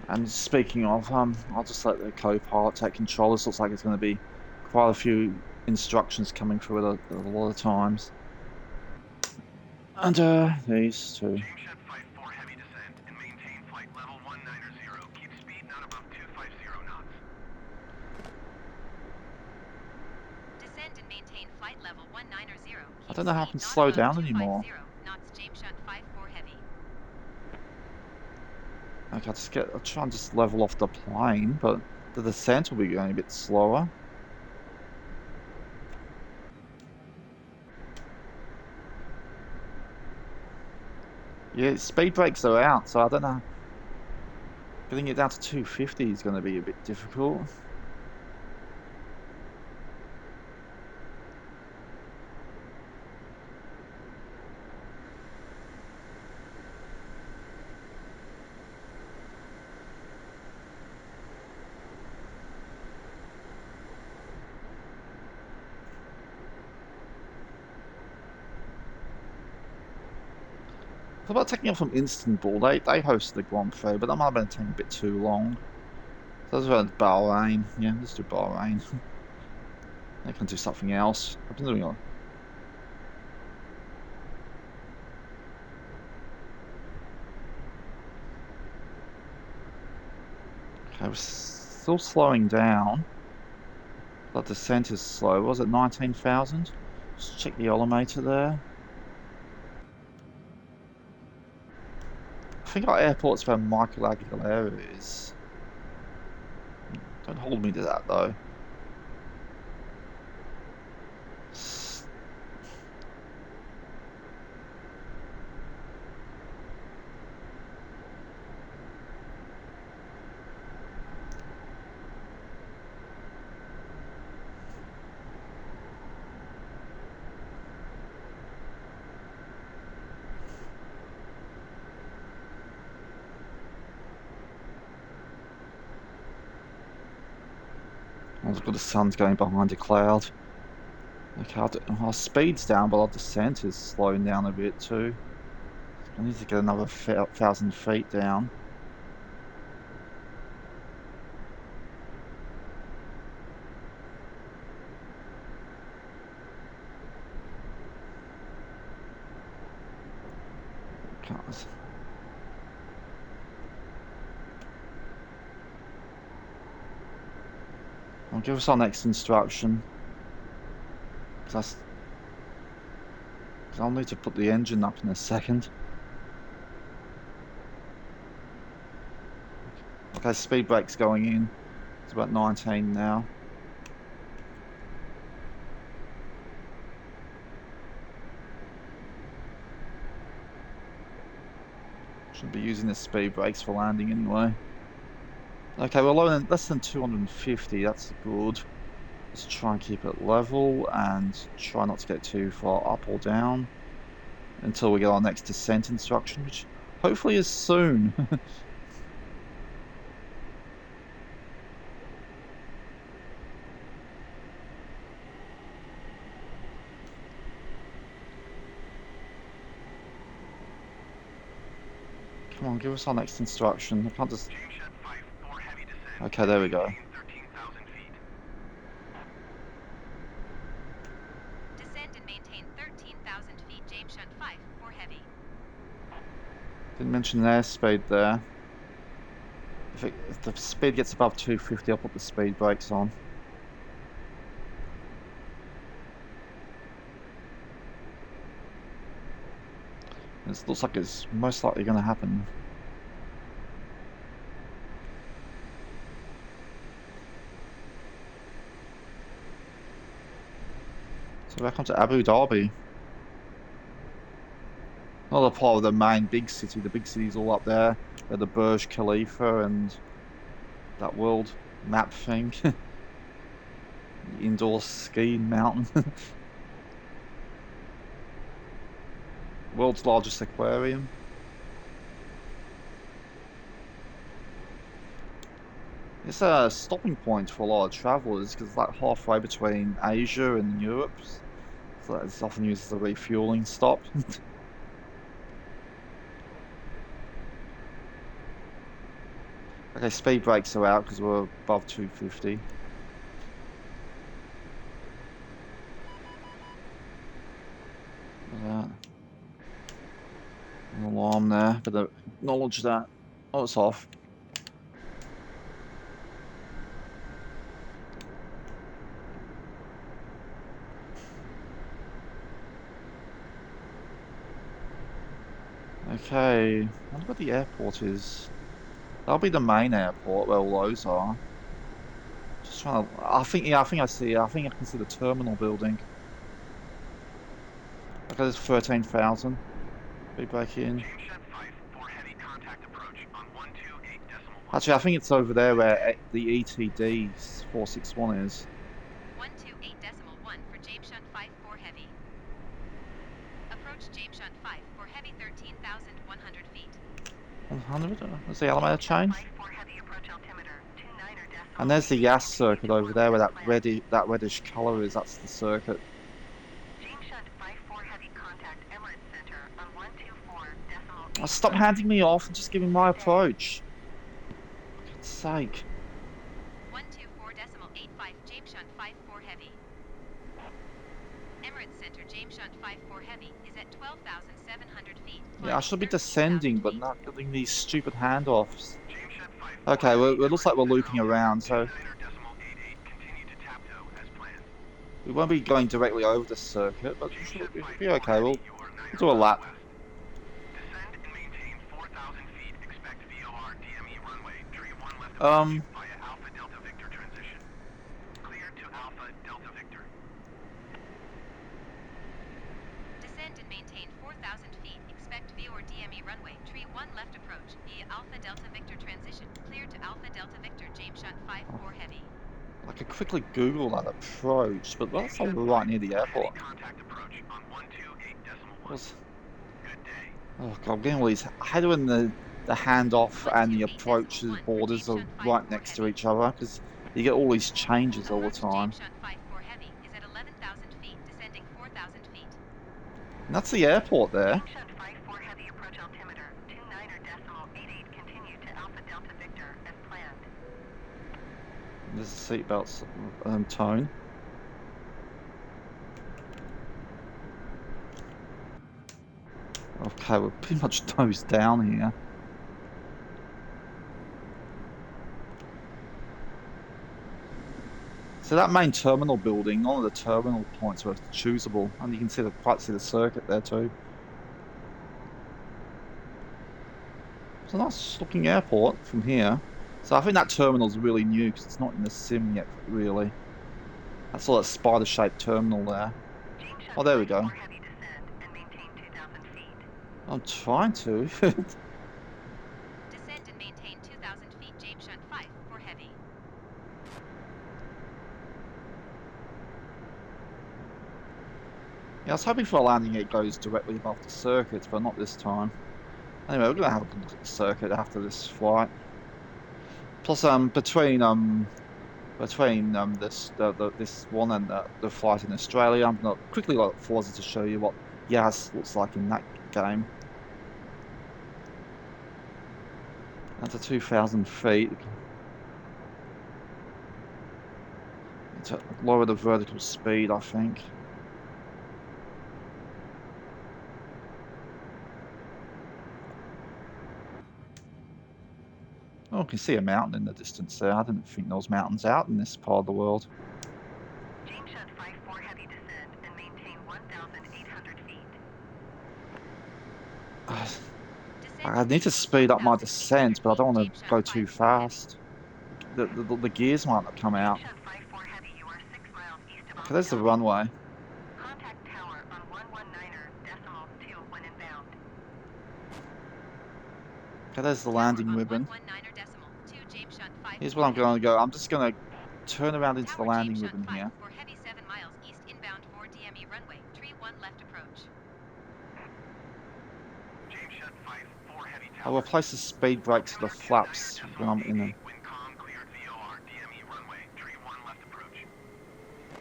And speaking of, I'll just let the co-pilot take control. This looks like it's going to be quite a few instructions coming through it a lot of times. And these two. James Shed Flight 4 heavy descend and maintain flight level 190. Keep speed not above 250 knots. Descend and maintain flight level 190. I don't know how I can slow down anymore. Knots James Shed 5-4 heavy. Okay, I'll try and just level off the plane, but the descent will be going a bit slower. Yeah, speed brakes are out, so I don't know. Getting it down to 250 is going to be a bit difficult. What about taking off from Istanbul? They hosted the Grand Prix, but that might have been taking a bit too long. So that's around Bahrain. Yeah, let's do Bahrain. They can do something else. I've been doing it. Okay, we're still slowing down. But the descent is slow. Was it 19,000? Just check the altimeter there. I think our airport's where Michelangelo is. Don't hold me to that though. I've got the sun's going behind a cloud. Okay, our speed's down, but our descent is slowing down a bit too. I need to get another 1,000 feet down. Okay. I'll give us our next instruction. Because I'll need to put the engine up in a second. Okay, speed brake's going in. It's about 19 now. Should be using the speed brakes for landing anyway. Okay, we're lower than less than 250, that's good. Let's try and keep it level and try not to get too far up or down until we get our next descent instruction, which hopefully is soon. Come on, give us our next instruction. I can't just... Okay, there we go. Descend and maintain 13,000 feet. James Shed 5-4 heavy. Didn't mention the airspeed there. If the speed gets above 250, I'll put the speed brakes on. It looks like it's most likely going to happen. Back onto Abu Dhabi. Not a part of the main big city. The big city's all up there. Where the Burj Khalifa and that world map thing. The indoor skiing mountain. World's largest aquarium. It's a stopping point for a lot of travellers because it's like halfway between Asia and Europe. So it's often used as a refueling stop. Okay, speed brakes are out because we're above 250. An alarm there, but acknowledge that. Oh, it's off. Okay, I wonder where the airport is. That'll be the main airport where all those are. Just trying to. I think I see. I think I can see the terminal building. Okay, there's 13,000. Be back in. Actually, I think it's over there where the ETD 461 is. 128.1 for James Shunt 54 heavy. Approach James Shunt 5 for heavy 13,100 feet. 100? There's the elevator chain. 54 heavy approach altimeter 29er decimal. And there's the YAS Circuit over there where that reddish colour is. That's the circuit. James Shunt 54 heavy contact Emirates Center on 124.8. Oh, stop handing me off and just give me my approach. For God's sake. 124.85 James Shunt 54 heavy. Emirates Center James Shunt 54 heavy is at 12,700 feet. Yeah, I should be descending, but not getting these stupid handoffs. Okay, well, it looks like we're looping around, so we won't be going directly over the circuit, but it'll be okay. We'll do a lap. Descend and maintain 4,000 feet. Expect VOR DME runway. Tree 1 left Um, via Alpha Delta Victor transition. Clear to Alpha Delta Victor. Descend and maintain 4,000 feet. Expect VOR DME runway. Tree 1 left approach via Alpha Delta Victor transition. Clear to Alpha Delta Victor James Shunt 54 heavy. I could quickly Google that approach, but that's not right near the airport. Contact approach on 128.1. Was- Good day. Oh god, I'm getting all these. I hate it when the handoff and the approaches borders are right next to each other because you get all these changes all the time. James Shunt 54 heavy is at 11,000 feet, descending 4,000 feet. And that's the airport there. James Shunt 54 heavy approach altimeter 29er decimal 88 continue to Alpha Delta Victor as planned. There's a seatbelt tone. Okay, we're pretty much nose down here. So that main terminal building, none of the terminal points were choosable, and you can see quite see the circuit there too. It's a nice looking airport from here. So I think that terminal's really new because it's not in the sim yet, really. That's all that spider-shaped terminal there. James Shunt Oh, there we go. 54 heavy descend and maintain 2,000 feet. I'm trying to. Descend and maintain 2,000 feet James Shunt 54 heavy. Yeah, I was hoping for a landing it goes directly above the circuit, but not this time. Anyway, we're gonna have a look at the circuit after this flight. Plus, between this one and the flight in Australia, I'm gonna quickly look at Forza to show you what YAS looks like in that game. That's at 2,000 feet. To lower the vertical speed, I think. Oh, I can see a mountain in the distance there. I didn't think there was mountains out in this part of the world. James Shunt 54 heavy descend and maintain 1,800 feet. I need to speed up my descent, but I don't want to go too fast. The gears might not come out. James Shunt 54 heavy, you are 6 miles east of Okay, there's the Alpha. runway. Contact Okay, there's the landing ribbon. Here's what I'm going to go. I'm just going to turn around into the landing ribbon here. For heavy 7 miles east inbound for DME runway, tree 1 left approach. James Shutt 5-4 heavy tower. I'll replace the speed brake to the flaps when I'm in them. Wind calm, cleared VOR, DME runway, tree 1 left approach.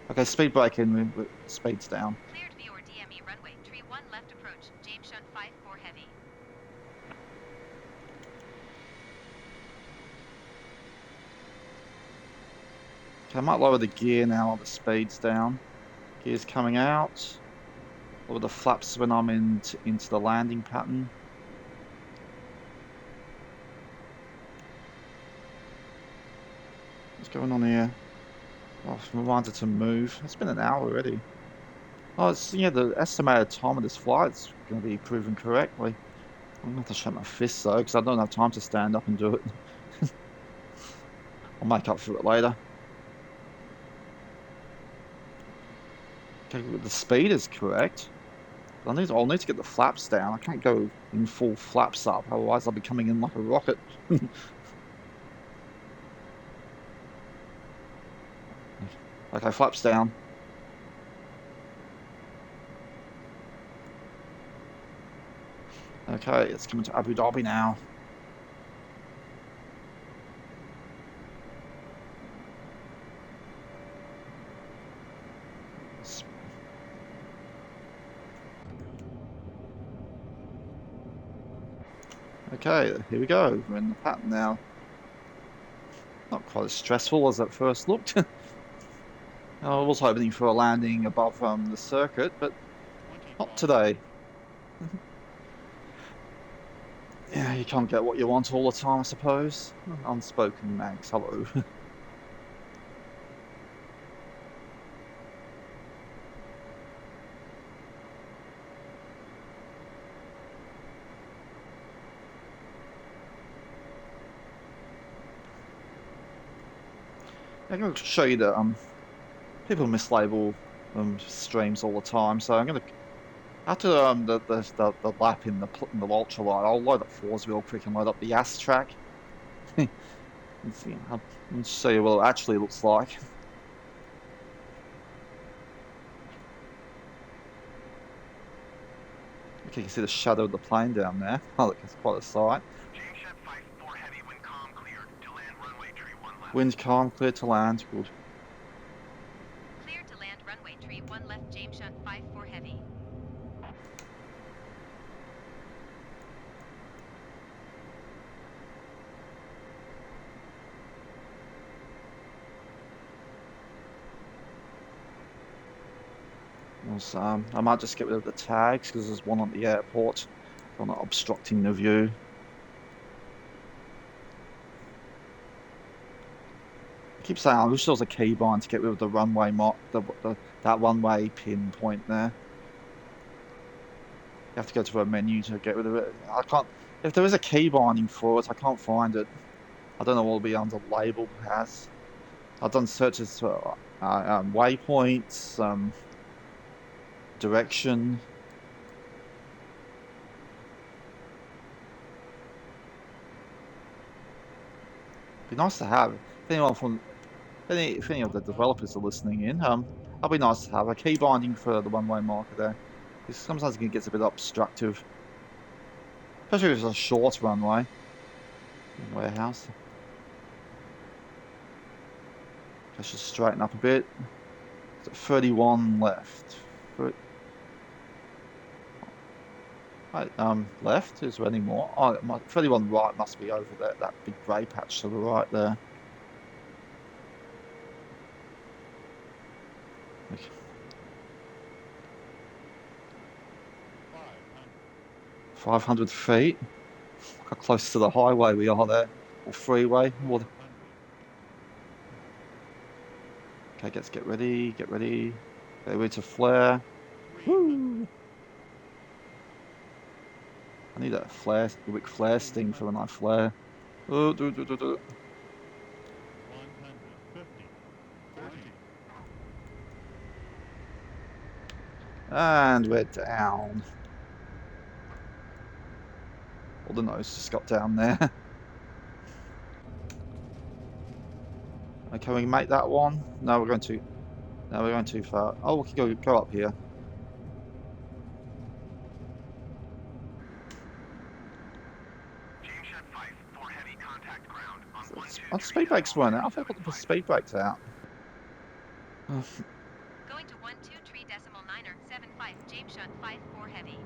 Okay, speed brake in, speed's down. Cleared VOR DME runway, tree 1 left approach, James Shutt 5-4 heavy. Okay, I might lower the gear now while the speed's down. Gear's coming out. Lower the flaps when I'm into the landing pattern. What's going on here? Oh, I'm reminded to move. It's been an hour already. Oh, it's, yeah, the estimated time of this flight's going to be proven correctly. I'm going to have to shut my fists though, because I don't have time to stand up and do it. I'll make up for it later. Okay, the speed is correct. I'll need to get the flaps down. I can't go in full flaps up, otherwise I'll be coming in like a rocket. Okay, flaps down. Okay, it's coming to Abu Dhabi now. Okay, here we go. We're in the pattern now. Not quite as stressful as it first looked. I was hoping for a landing above the circuit, but not today. Yeah, you can't get what you want all the time, I suppose. Unspoken Max, hello. I'm going to show you that people mislabel streams all the time, so I'm going to after the lap in the ultralight, I'll load up Forza real quick and load up the YAS track. I'll show you what it actually looks like. Okay, you can see the shadow of the plane down there. Oh, look, it's quite a sight. James Shutt 5-4 heavy, wind calm, cleared to land runway, tree 1 left. Wind calm, clear to land, good. Cleared to land runway, tree 1 left, James Shutt 5-4 heavy. I might just get rid of the tags because there's one at the airport. I'm not obstructing the view. I keep saying I wish there was a keybind to get rid of the runway that runway pin point there. You have to go to a menu to get rid of it. I can't. If there is a key binding for it, I can't find it. I don't know what will be under label as. I've done searches for waypoints, direction. Be nice to have. If any of the developers are listening in, that'd be nice to have a key binding for the one-way marker there. Because sometimes it gets a bit obstructive, especially if it's a short runway. Warehouse. Let's just straighten up a bit. 31 left. Left? Is there any more? Oh, 31 right must be over there. That big grey patch to the right there. Okay. 500 feet. How close to the highway we are there, or freeway. Okay, get ready. Get ready to flare. Woo! I need a flare, a quick flare sting for when I flare. And we're down. All the nose just got down there. Okay, we can make that one. No, we're going too far. Oh, we can go up here. James Shed 5, 4 heavy contact ground on 123. Oh, the speed brakes weren't out. I thought I put the speed brakes out. Oh, Going to 123.9er 75 James Shunt 5-4 heavy.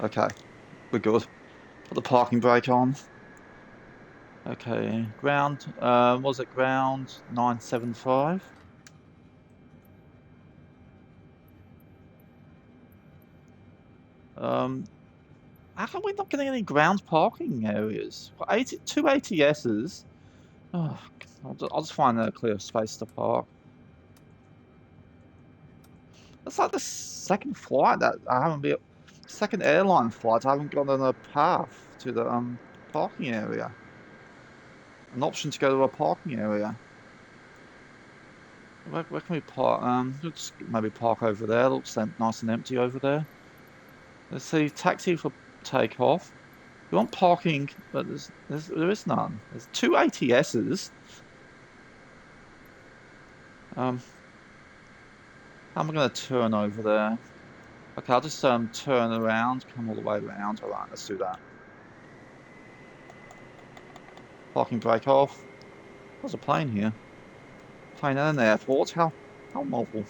okay, we're good. Put the parking brake on. Okay, ground. Was it ground 975? How come we're not getting any ground parking areas? Got 2 ATSs. Oh, I'll just find a clear space to park. That's like the second flight that I haven't been. Second airline flight I haven't got on a path to the parking area. An option to go to a parking area. Where can we park? Let's maybe park over there. Looks nice and empty over there. Let's see, taxi for takeoff. We want parking, but there is none. There's 2 ATSs. How am I going to turn over there? Okay, I'll just turn around, come all the way around. All right, let's do that. Parking brake off. There's a plane here. Plane and an airport. How novel.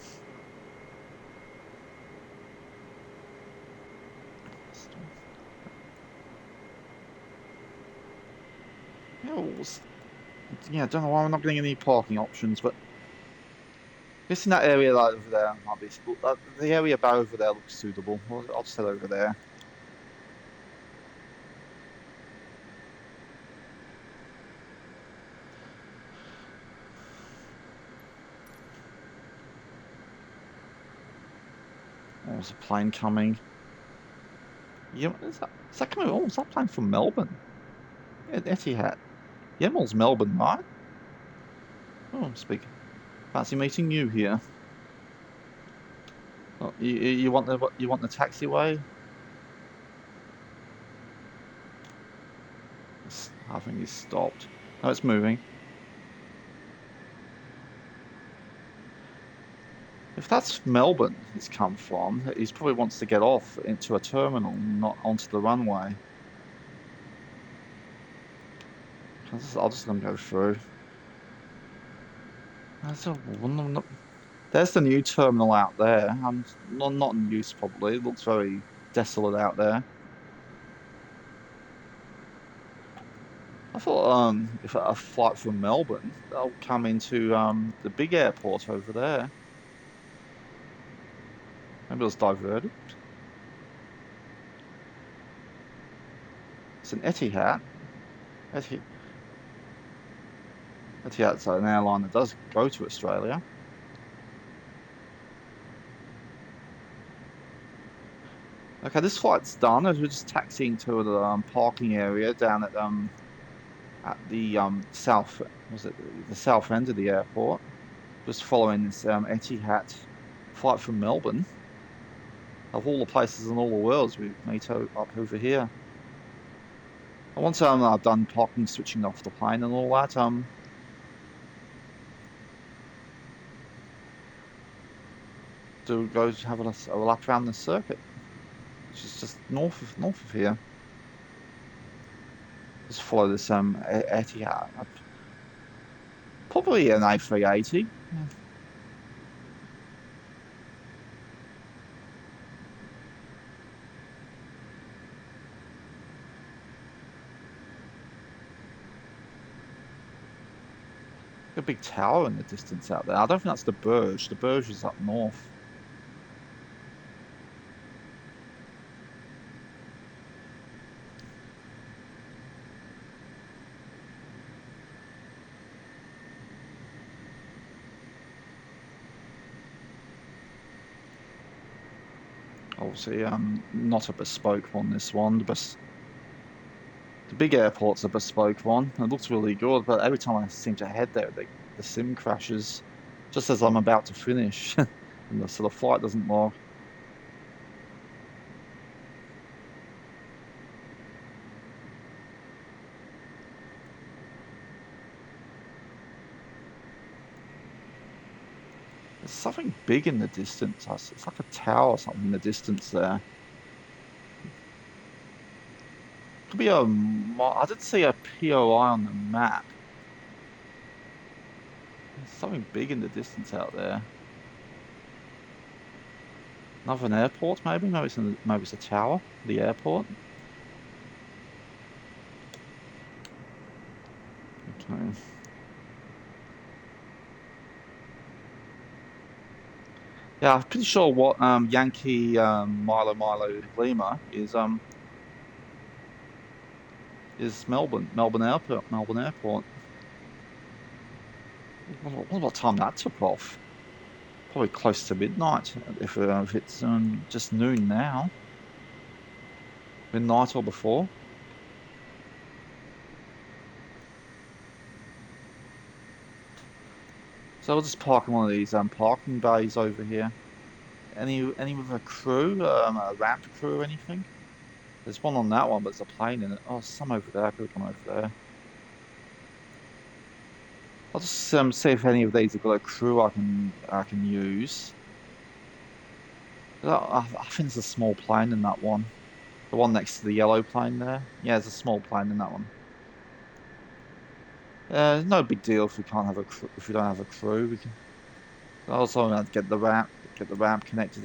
Yeah, I don't know why I'm not getting any parking options, but guessing that area right over there might be. The area about over there looks suitable. I'll just head over there. Oh, there's a plane coming. Yeah, is that coming? Oh, is that plane from Melbourne? Yeah, Etihad. Yemel's Melbourne, right? Oh, fancy meeting you here. Oh, you want the taxiway? I think he's stopped. Oh, it's moving. If that's Melbourne he's come from, he probably wants to get off into a terminal, not onto the runway. I'll just let him go through. There's the new terminal out there. Not in use probably. It looks very desolate out there. I thought if a flight from Melbourne, they'll come into the big airport over there. Maybe it was diverted. It's an Etihad. Etihad's an airline that does go to Australia. Okay, this flight's done. We're just taxiing to the parking area down at the south. Was it the south end of the airport? Just following this Etihad flight from Melbourne. Of all the places in all the world, we meet up over here. And once I've done parking, switching off the plane and all that, to go have a lap around the circuit, which is just north of here. Just follow this Etihad. Probably an A380. Yeah. A big tower in the distance out there. I don't think that's the Burj. The Burj is up north. Obviously, not a bespoke one. This one, the big airport's a bespoke one. It looks really good, but every time I seem to head there, the sim crashes just as I'm about to finish, and so the flight doesn't log. There's something big in the distance. It's like a tower or something in the distance there. Could be a. I did see a POI on the map. There's something big in the distance out there. Another airport, maybe. Maybe it's a tower. The airport. Okay. Yeah, I'm pretty sure what Yankee Milo Lima is Melbourne Airport. Melbourne Airport. What time that took off? Probably close to midnight. If it's just noon now. Midnight or before. So I'll just park in one of these parking bays over here. Any with a crew, a ramp crew or anything? There's one on that one, but there's a plane in it. Oh, some over there. I could have gone over there. I'll just see if any of these have got a crew I can use. I think there's a small plane in that one. The one next to the yellow plane there. Yeah, there's a small plane in that one. No big deal if we can't have a crew, if we don't have a crew. We can. Also, get the ramp connected.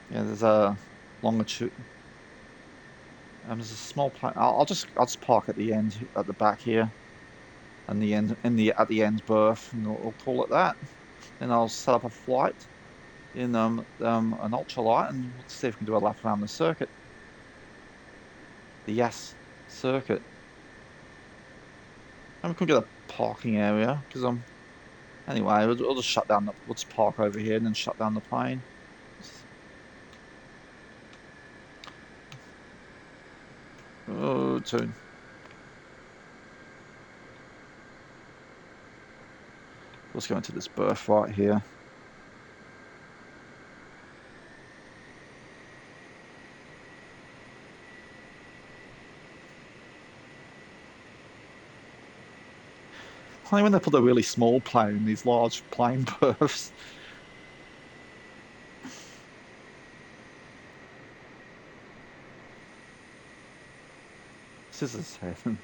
There's a longitude. There's a small plane. I'll just park at the end, at the back here, and at the end berth, and we'll call it that. Then I'll set up a flight in an ultralight, and we'll see if we can do a lap around the circuit. The YAS Circuit. And we can get a parking area because anyway, we'll just shut down we'll just park over here and then shut down the plane. Oh, tune. Let's go into this berth right here. Only when they put a really small plane in these large plane berths. Scissors heaven.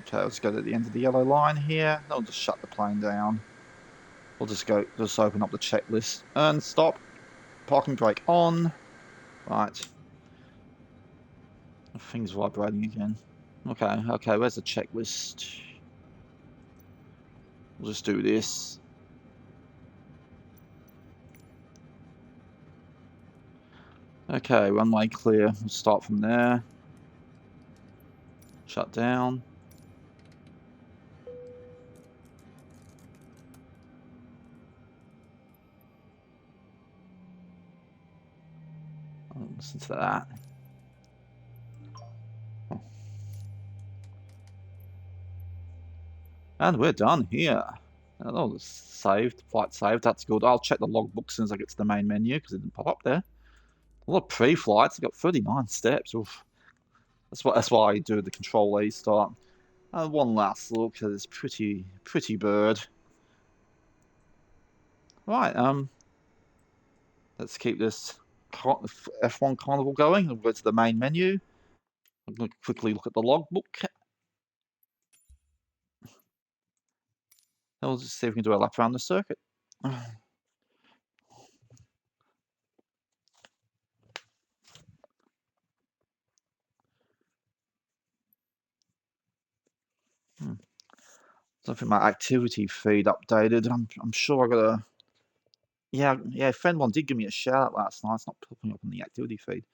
Okay, let's go to the end of the yellow line here. I'll just shut the plane down. We'll just open up the checklist and stop. Parking brake on. Right. Thing's vibrating again. Okay, where's the checklist? We'll just do this. Okay, runway clear. We'll start from there. Shut down. I'll listen to that. And we're done here. Oh, saved. Flight saved. That's good. I'll check the logbook as soon as I get to the main menu because it didn't pop up there. A lot of pre-flights. I've got 39 steps. Oof. That's why I do the Control E start. One last look at this pretty bird. Right. Let's keep this F1 Carnival going. We'll go to the main menu. I'm going to quickly look at the logbook. And we'll just see if we can do a lap around the circuit. Something my activity feed updated. I'm sure I got a. Yeah. Friend one did give me a shout out last night. It's not popping up on the activity feed.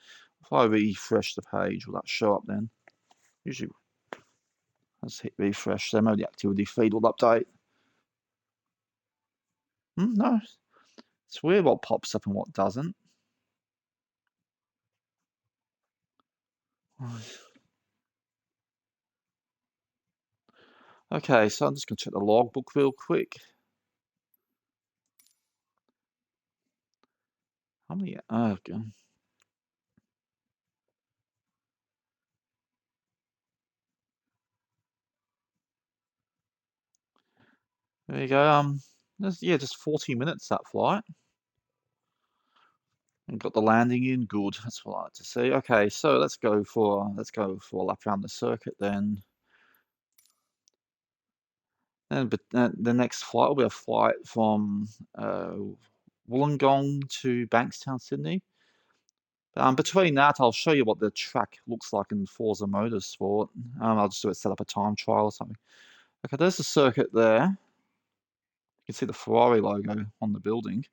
If I refresh the page, will that show up then? Usually, let's hit refresh. Then maybe the activity feed will update. No, it's weird what pops up and what doesn't. Okay, so I'm just going to check the logbook real quick. How many? Oh, God. There you go. Yeah, just 40 minutes that flight. And got the landing in. Good. That's what I like to see. Okay, so let's go for a lap around the circuit then. And the next flight will be a flight from Wollongong to Bankstown, Sydney. Between that, I'll show you what the track looks like in Forza Motorsport. I'll just set up a time trial or something. Okay, there's the circuit there. You can see the Ferrari logo on the building.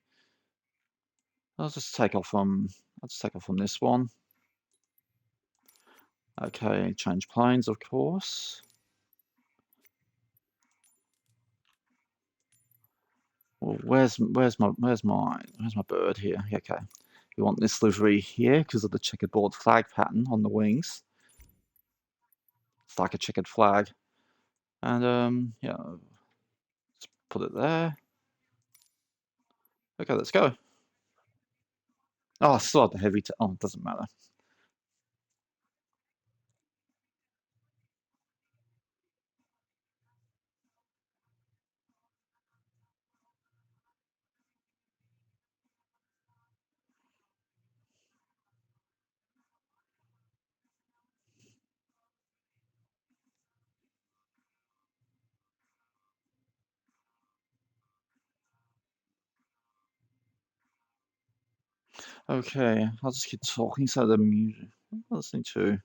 I'll just take off from this one. Okay, change planes, of course. Well, where's my bird here? Okay, you want this livery here because of the checkerboard flag pattern on the wings. It's like a checkered flag, and yeah, let's put it there. Okay, let's go. Oh, I still have the heavy. Oh, it doesn't matter. Okay, I'll just keep talking so the music. What am I listening to?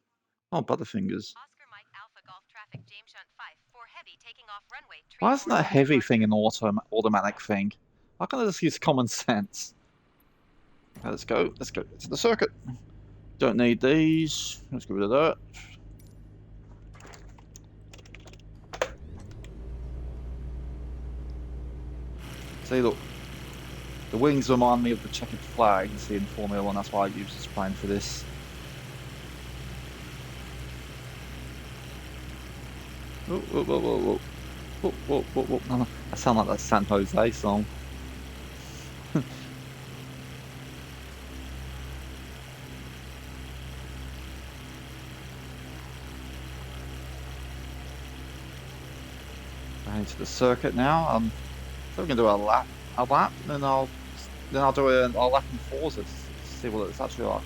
Oh, Butterfingers. Oscar Mike Alpha Golf Traffic James Hunt 5 for heavy taking off runway. Why isn't that heavy thing an automatic thing? Why can't I just use common sense? Okay, let's go. Let's go to the circuit. Don't need these. Let's get rid of that. See, look. The wings remind me of the checkered flag you see in Formula 1. That's why I use this plane for this. Whoa, whoa, whoa, whoa, whoa. Whoa, whoa, whoa, whoa. No, no. I sound like that San Jose song. Into the circuit now. So we're gonna do a lap, and then I'll do a lap in Forza to see what it's actually like.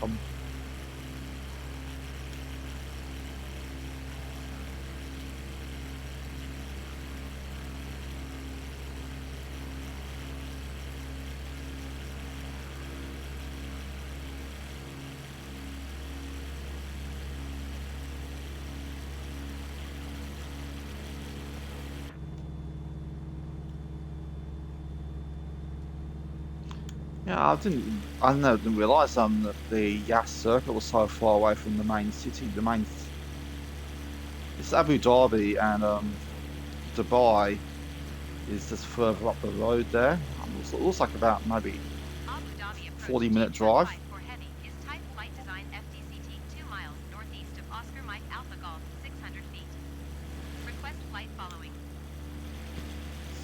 Yeah, I didn't realise that the YAS Circuit was so far away from the main city. It's Abu Dhabi, and Dubai is just further up the road there. It looks like about maybe 40-minute drive.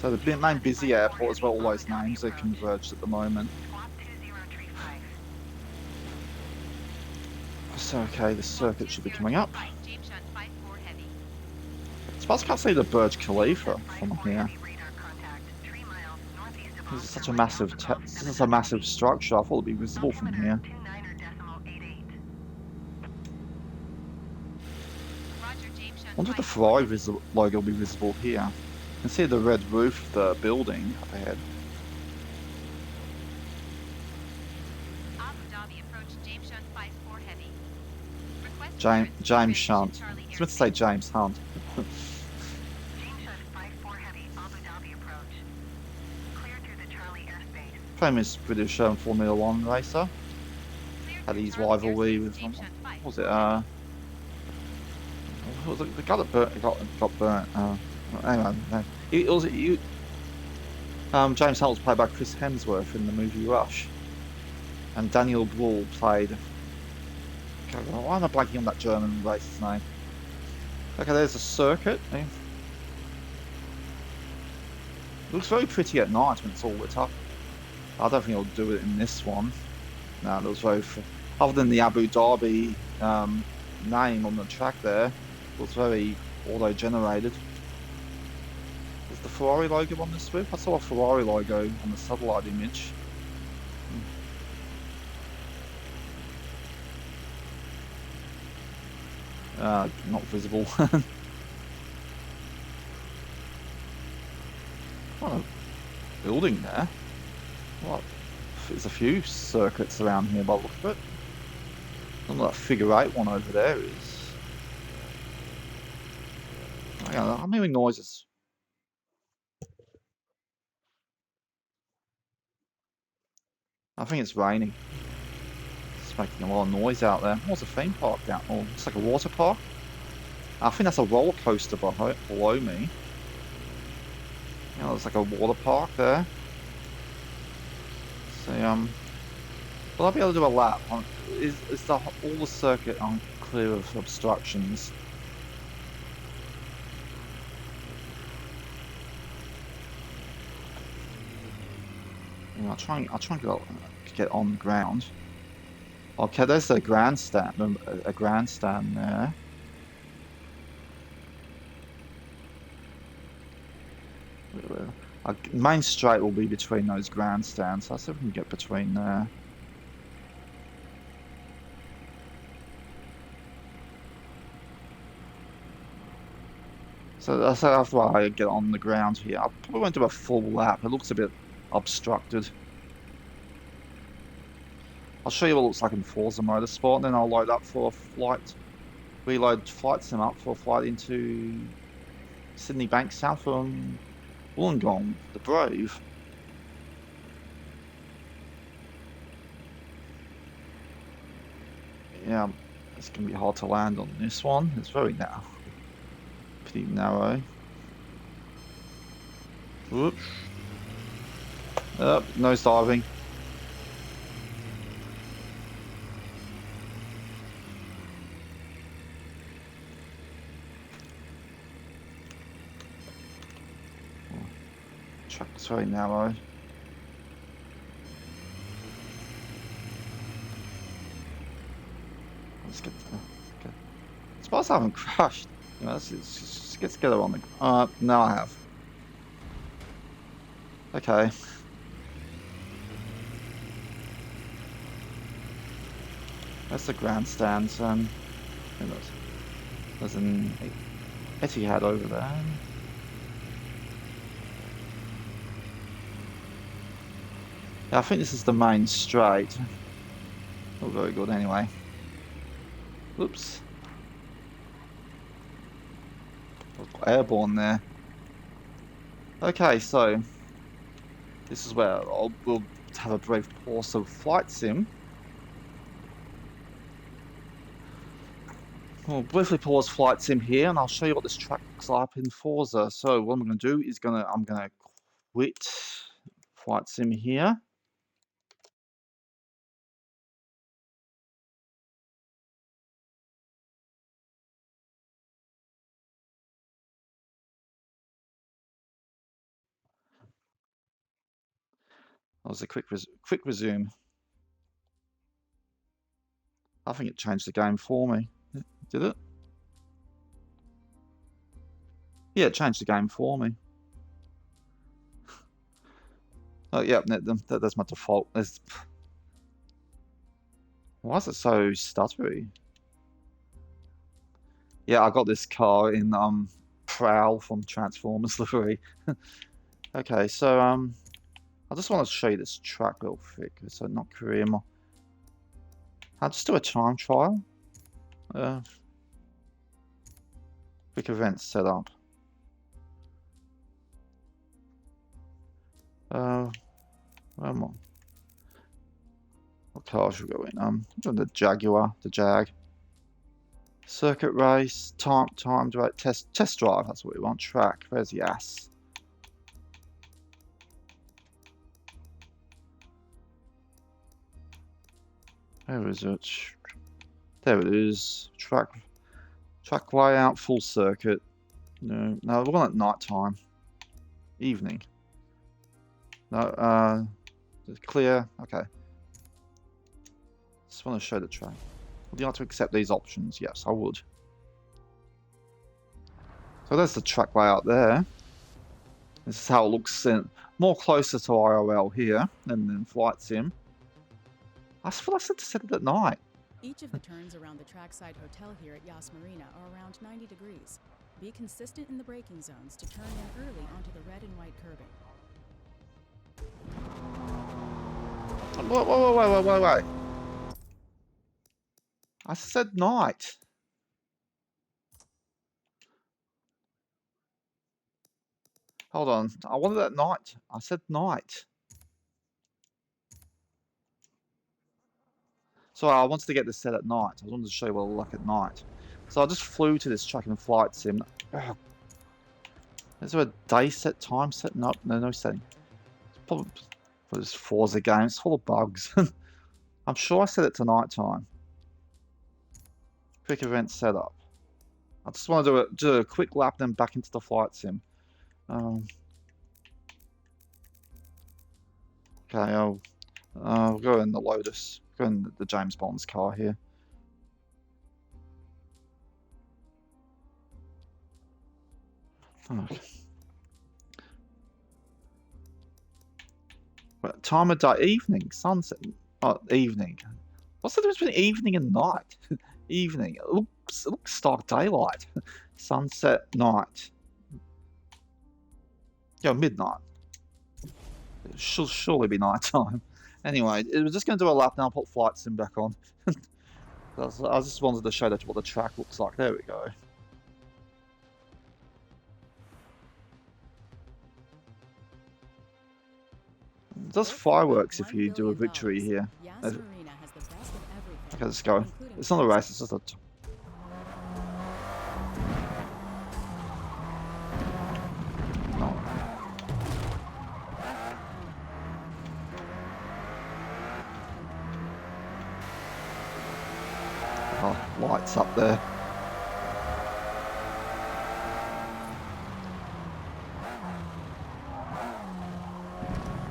So the main busy airport is where all those names are converged at the moment. So okay, the circuit should be coming up. I suppose I can't see the Burj Khalifa from here. This is such a massive structure. I thought it'd be visible from here. I wonder if the Ferrari logo will be visible here. You can see the red roof of the building up ahead. James Shunt. I was meant to say James Hunt. Famous British Formula 1 racer. Had his rivalry with, what was it? What was it? The guy that got burnt. Anyway, no. James Hunt was played by Chris Hemsworth in the movie Rush, and Daniel Bruhl played. God, why am I blanking on that German racer's name? Okay, there's a circuit. It looks very pretty at night when it's all lit up. I don't think it'll do it in this one. No, it looks very. Other than the Abu Dhabi name on the track there, it looks very auto-generated. Is the Ferrari logo on this whip? I saw a Ferrari logo on the satellite image. Not visible. What a building there. What? There's a few circuits around here by the look of it. I don't know what that figure 8 one over there is. Hang on, I'm hearing noises. I think it's raining. It's making a lot of noise out there. What's a theme park down? Oh, it's like a water park. I think that's a roller coaster below me. You know, there's like a water park there. So, will I be able to do a lap? Is all the circuit clear of obstructions? You know, I'll try and get on the ground. Okay, there's a grandstand there. Main straight will be between those grandstands. So I'll see if we can get between there. So after I get on the ground here, I probably won't do a full lap. It looks a bit obstructed. I'll show you what it looks like in Forza Motorsport, and then I'll load up for a flight. Reload flight sim up for a flight into Sydney Bankstown from Wollongong, the Brave. Yeah, it's going to be hard to land on this one. It's very narrow. Pretty narrow. Whoops. Nose diving. Track's very narrow. Let's get the. Okay. I suppose I haven't crashed. You know, let's get together on the. No, I have. Okay. That's the grandstand. There's an Etihad over there. Yeah, I think this is the main straight. Not very good anyway. Oops. Airborne there. Okay, so this is where we'll have a brief pause of flight sim. We'll briefly pause flight sim here, and I'll show you what this track looks like in Forza. So what I'm going to do is I'm gonna quit flight sim here. That was a quick resume. I think it changed the game for me. Did it? Yeah, it changed the game for me. Oh, yeah, that's my default. Why is it so stuttery? Yeah, I got this car in Prowl from Transformers livery. Okay, so I just want to show you this track real quick. So not career mode. I'll just do a time trial. Quick event setup. Where am I? What car should we go in? The Jaguar, the Jag. Circuit race, time direct test drive. That's what we want. Track. Where's YAS? Where is it? There it is. Track layout, full circuit. No, we're going at night time. Evening. No, clear. Okay. Just want to show the track. Would you like to accept these options? Yes, I would. So there's the track layout there. This is how it looks more closer to IRL here than in Flight Sim. I thought I said to set it at night. Each of the turns around the trackside hotel here at YAS Marina are around 90 degrees. Be consistent in the braking zones to turn in early onto the red and white curbing. Wait. I said night. Hold on. I wanted that night. I said night. So I wanted to get this set at night. I wanted to show you what it'll look like at night. So I just flew to this track in Flight Sim. Ugh. Is there a day set, time set? Nope, no setting. It's probably for this Forza game. It's full of bugs. I'm sure I set it to night time. Quick event setup. I just want to do a quick lap, then back into the Flight Sim. Okay, I'll go in the Lotus. Go in the James Bond's car here. Okay. But time of day, evening, sunset. Oh, evening. What's the difference between evening and night? Evening. It looks stark daylight. Sunset, night. Yeah, midnight. It should surely be night time. Anyway, it was just going to do a lap now. I'll put Flight Sim back on. I just wanted to show that what the track looks like. There we go. It does fireworks if you do a victory here. YAS Marina has the best of everything. Okay, let's go. It's not a race, it's just a... No. Oh, lights up there.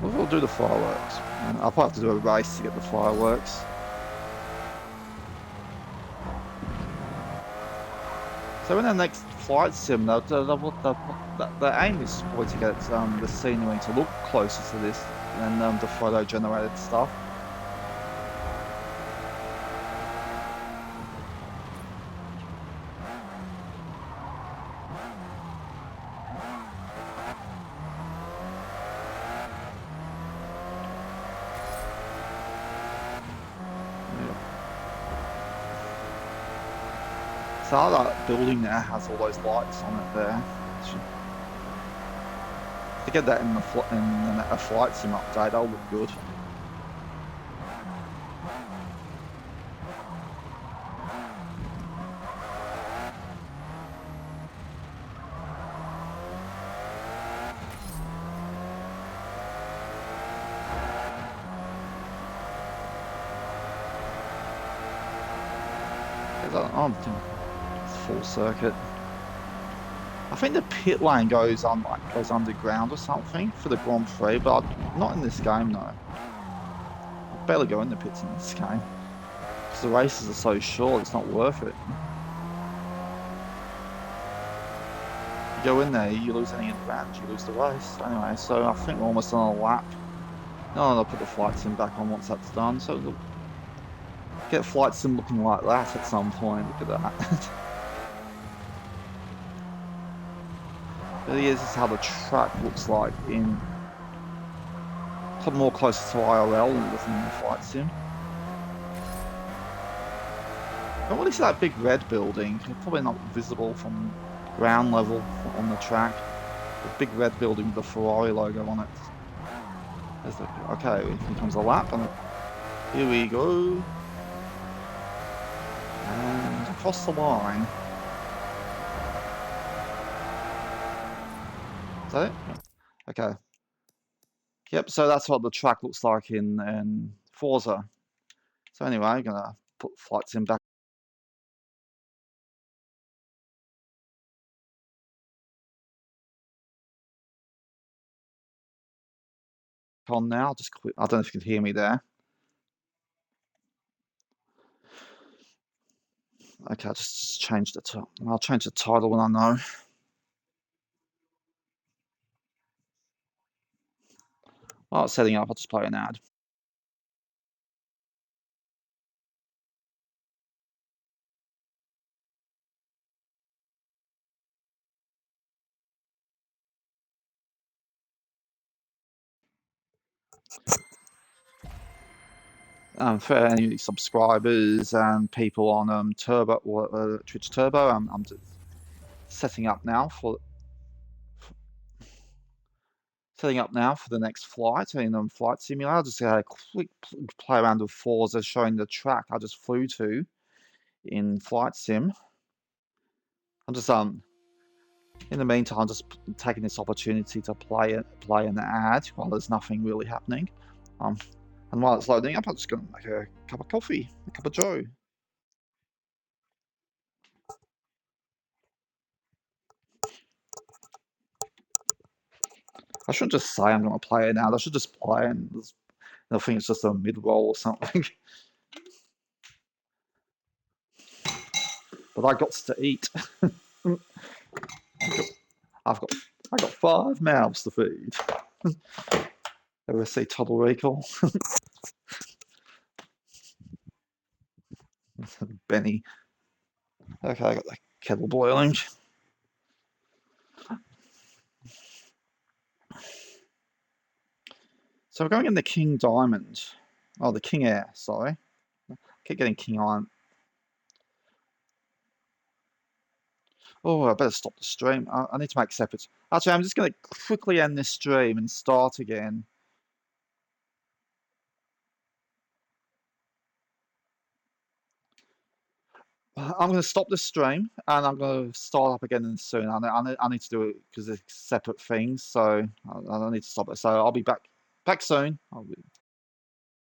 We'll do the fireworks. I'll probably have to do a race to get the fireworks. So in the next Flight Sim, the aim is probably to get the scenery to look closer to this than the photo-generated stuff. So that building there has all those lights on it there. To get that in a Flight Sim update, that'll look good. Full circuit. I think the pit lane goes underground or something for the Grand Prix, but not in this game though. I barely go in the pits in this game because the races are so short. It's not worth it. You go in there, you lose any advantage, you lose the race. Anyway, so I think we're almost on a lap. No, I'll put the Flight Sim back on once that's done. So we'll get Flight Sim looking like that at some point. Look at that. But this is how the track looks like in more closer to IRL than the Flight Sim. I don't really see that big red building. It's probably not visible from ground level on the track. The big red building with the Ferrari logo on it. Okay, here comes a lap, and here we go. And across the line. Is that it? Okay. Yep, so that's what the track looks like in Forza. So anyway, I'm gonna put Flight Sim back on now. Just quit. I don't know if you can hear me there. Okay, I'll just change the title. I'll change the title when I know. While it's setting up, I'll just play an ad. For any subscribers and people on Twitch Turbo, I'm just setting up now for the next flight in Flight Simulator. I'll just had a quick play around with Forza, showing the track I just flew to in Flight Sim. I'm just in the meantime, just taking this opportunity to play an ad while there's nothing really happening. And while it's loading up, I'm just going to make a cup of coffee, a cup of joe. I shouldn't just say I'm going to play an ad. I should just play, and I think it's just a mid-roll or something. But I got to eat. I got 5 mouths to feed. Ever see Total Recall? Benny. Okay, I got the kettle boiling. So we're going in the King Diamond. Oh, the King Air, sorry. I keep getting King Iron. Oh, I better stop the stream. I need to make separate. Actually, I'm just going to quickly end this stream and start again. I'm going to stop the stream and I'm going to start up again soon. I need to do it because it's separate things, so I need to stop it. So I'll be back soon.